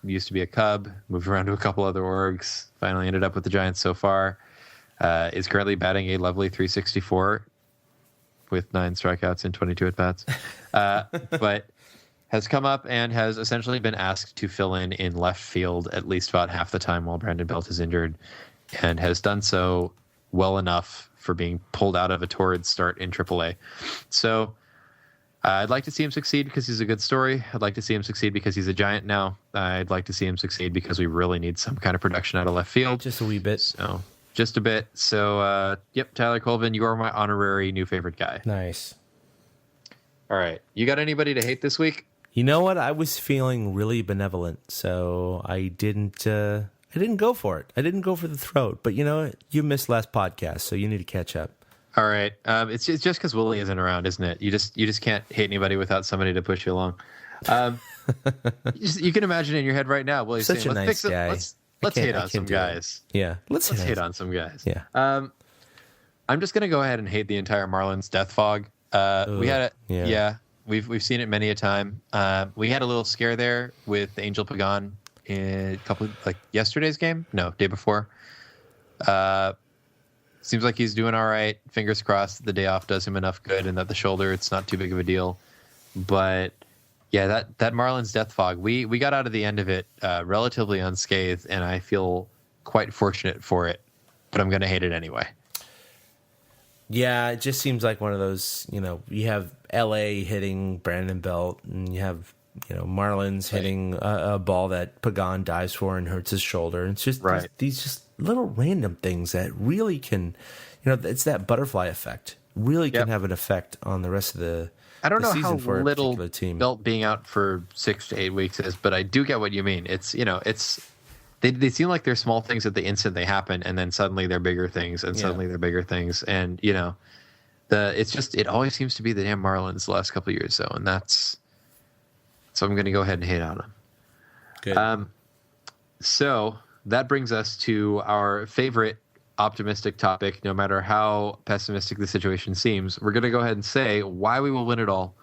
S4: Used to be a Cub, moved around to a couple other orgs, finally ended up with the Giants so far. Is currently batting a lovely 364 with 9 strikeouts and 22 at-bats. But has come up and has essentially been asked to fill in left field at least about half the time while Brandon Belt is injured, and has done so well enough for being pulled out of a torrid start in AAA. So I'd like to see him succeed because he's a good story. I'd like to see him succeed because he's a Giant now. I'd like to see him succeed because we really need some kind of production out of left field.
S5: Just a wee bit.
S4: So, just a bit. So, yep, Tyler Colvin, you are my honorary new favorite guy.
S5: Nice.
S4: All right. You got anybody to hate this week?
S5: You know what? I was feeling really benevolent, so I didn't go for it. I didn't go for the throat. But you know what? You missed last podcast, so you need to catch up.
S4: All right. It's just because Willie isn't around, isn't it? You just can't hate anybody without somebody to push you along. You can imagine in your head right now, Willie's
S5: Such
S4: saying,
S5: a nice guy.
S4: Let's hate on some guys.
S5: Yeah. Let's
S4: hate on some guys.
S5: Yeah.
S4: I'm just gonna go ahead and hate the entire Marlins death fog. We had it. Yeah. We've seen it many a time. We had a little scare there with Angel Pagan in a couple yesterday's game. No, day before. Seems like he's doing all right. Fingers crossed that the day off does him enough good and that the shoulder, it's not too big of a deal. But yeah, that Marlins death fog, we got out of the end of it relatively unscathed, and I feel quite fortunate for it, but I'm going to hate it anyway.
S5: Yeah, it just seems like one of those, you have LA hitting Brandon Belt, and you have, Marlins hitting a ball that Pagan dives for and hurts his shoulder. And it's just these just little random things that really can, it's that butterfly effect. Really can have an effect on the rest of the
S4: I don't know
S5: season
S4: how
S5: for
S4: little
S5: a particular team.
S4: Belt being out for 6 to 8 weeks is, but I do get what you mean. It's, they seem like they're small things at the instant they happen, and then suddenly they're bigger things, and suddenly they're bigger things. And, it always seems to be the damn Marlins the last couple of years, though, and so I'm going to go ahead and hate on them.
S5: Good.
S4: So that brings us to our favorite optimistic topic, no matter how pessimistic the situation seems. We're going to go ahead and say why we will win it all.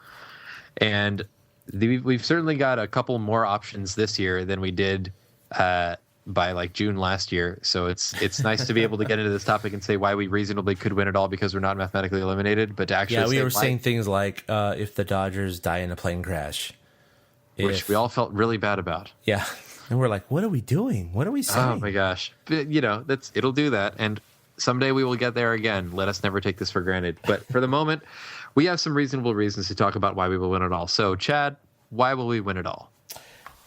S4: And we've certainly got a couple more options this year than we did by June last year. So it's nice to be able to get into this topic and say why we reasonably could win it all because we're not mathematically eliminated. But to actually
S5: we were saying things like if the Dodgers die in a plane crash.
S4: Which we all felt really bad about.
S5: Yeah. And we're like, what are we doing? What are we saying?
S4: Oh my gosh. But, it'll do that. And someday we will get there again. Let us never take this for granted. But for the moment, we have some reasonable reasons to talk about why we will win it all. So, Chad, why will we win it all?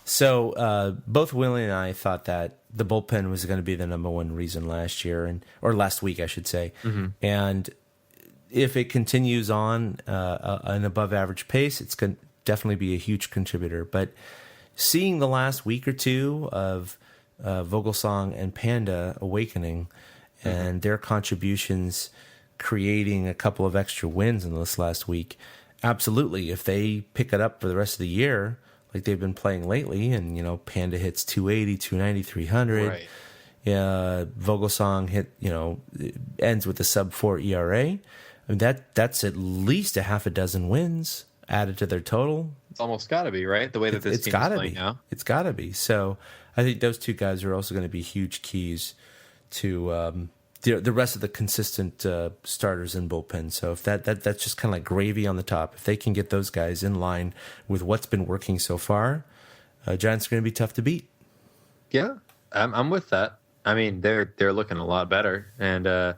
S5: So both Willie and I thought that the bullpen was going to be the number one reason last year, or last week, I should say. Mm-hmm. And if it continues on an above average pace, it's going to definitely be a huge contributor. But seeing the last week or two of Vogelson and Panda awakening and their contributions creating a couple of extra wins in this last week, absolutely, if they pick it up for the rest of the year, like they've been playing lately, and, Panda hits 280, 290, 300.
S4: Right.
S5: Vogelsong ends with a sub-4 ERA. I mean, that's at least a half a dozen wins added to their total.
S4: It's almost got to be, right? The way that this team is playing now.
S5: It's got to be. So I think those two guys are also going to be huge keys to the rest of the consistent starters in bullpen. So if that's just kind of like gravy on the top. If they can get those guys in line with what's been working so far, Giants are going to be tough to beat.
S4: Yeah, I'm with that. I mean, they're looking a lot better, and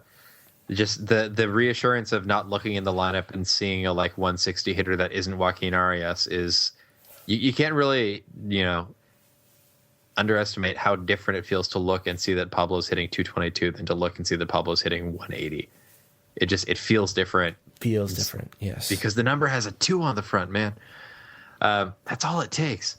S4: just the reassurance of not looking in the lineup and seeing a 160 hitter that isn't Joaquin Arias is you can't really underestimate how different it feels to look and see that Pablo's hitting 222 than to look and see that Pablo's hitting 180. It feels different.
S5: Feels different, yes.
S4: Because the number has a 2 on the front, man. That's all it takes.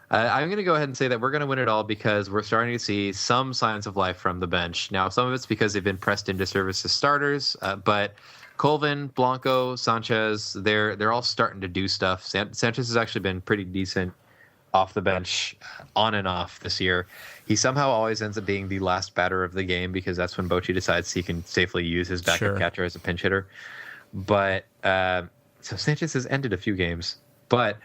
S4: I'm going to go ahead and say that we're going to win it all because we're starting to see some signs of life from the bench. Now, some of it's because they've been pressed into service as starters, but Colvin, Blanco, Sanchez, they're all starting to do stuff. Sanchez has actually been pretty decent. off the bench on and off this year. He somehow always ends up being the last batter of the game because that's when Bochy decides he can safely use his backup catcher as a pinch hitter. But so Sanchez has ended a few games, but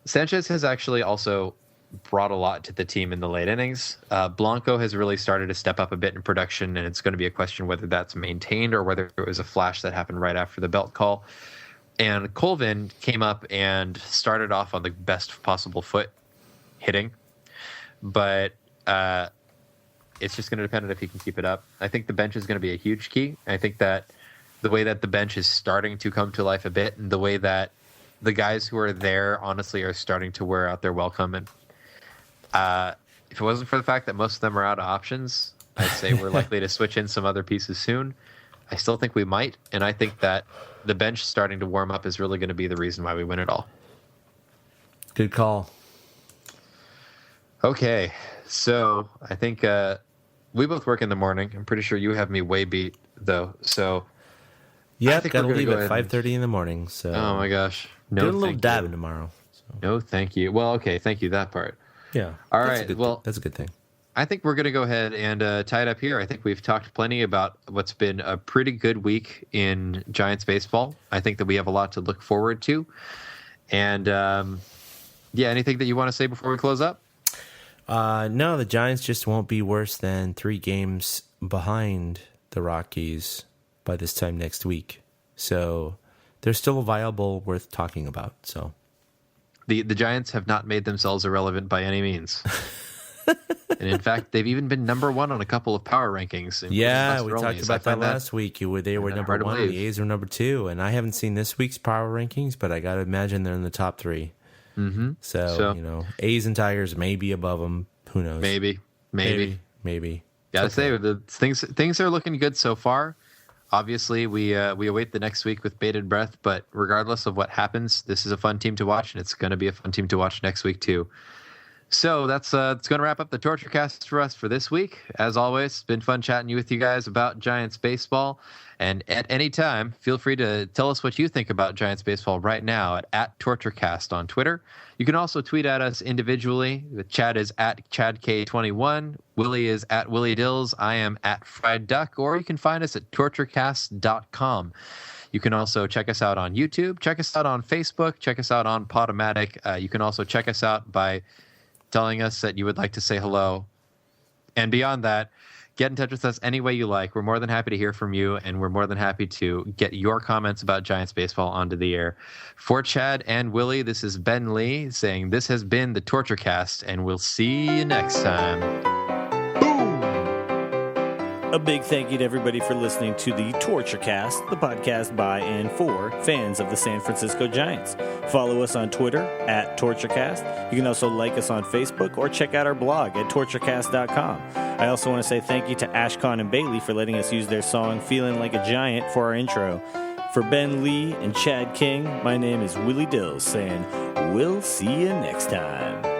S4: Sanchez has actually also brought a lot to the team in the late innings. Blanco has really started to step up a bit in production, and it's going to be a question whether that's maintained or whether it was a flash that happened right after the belt call. And Colvin came up and started off on the best possible foot hitting, but it's just going to depend on if he can keep it up. I think the bench is going to be a huge key. I think that the way that the bench is starting to come to life a bit, and the way that the guys who are there honestly are starting to wear out their welcome. And if it wasn't for the fact that most of them are out of options, I'd say we're likely to switch in some other pieces soon. I still think we might, and I think that the bench starting to warm up is really going to be the reason why we win it all.
S5: Good call.
S4: Okay, so I think we both work in the morning. I'm pretty sure you have me way beat, though. So
S5: yeah, got to leave at 5:30 in the morning. So
S4: oh my gosh, no,
S5: doing a little dabbing tomorrow. So.
S4: No, thank you. Well, okay, thank you that part.
S5: Yeah.
S4: All right. Well,
S5: that's a good thing.
S4: I think we're going to go ahead and tie it up here. I think we've talked plenty about what's been a pretty good week in Giants baseball. I think that we have a lot to look forward to. And yeah, anything that you want to say before we close up?
S5: No, the Giants just won't be worse than 3 games behind the Rockies by this time next week. So they're still viable, worth talking about. So
S4: the Giants have not made themselves irrelevant by any means. And in fact, they've even been number 1 on a couple of power rankings.
S5: Yeah, we talked about that last week. They were number 1, and the A's were number 2. And I haven't seen this week's power rankings, but I got to imagine they're in the top 3.
S4: Mm-hmm.
S5: So, A's and Tigers may be above them. Who knows?
S4: Maybe.
S5: Gotta
S4: say, the things are looking good so far. Obviously, we await the next week with bated breath. But regardless of what happens, this is a fun team to watch, and it's going to be a fun team to watch next week too. So that's it's going to wrap up the Torture Cast for us for this week. As always, it's been fun chatting with you guys about Giants baseball. And at any time, feel free to tell us what you think about Giants baseball right now at TortureCast on Twitter. You can also tweet at us individually. Chad is at ChadK21. Willie is at Willie Dills. I am at Fried Duck. Or you can find us at torturecast.com. You can also check us out on YouTube. Check us out on Facebook. Check us out on Podomatic. You can also check us out by telling us that you would like to say hello. And beyond that, get in touch with us any way you like. We're more than happy to hear from you, and we're more than happy to get your comments about Giants baseball onto the air. For Chad and Willie, this is Ben Lee saying this has been the Torture Cast, and we'll see you next time.
S2: A big thank you to everybody for listening to the Torture Cast, the podcast by and for fans of the San Francisco Giants. Follow us on Twitter at TortureCast. You can also like us on Facebook or check out our blog at torturecast.com. I also want to say thank you to Ashcon and Bailey for letting us use their song Feeling Like a Giant for our intro. For Ben Lee and Chad King, my name is Willie Dills saying we'll see you next time.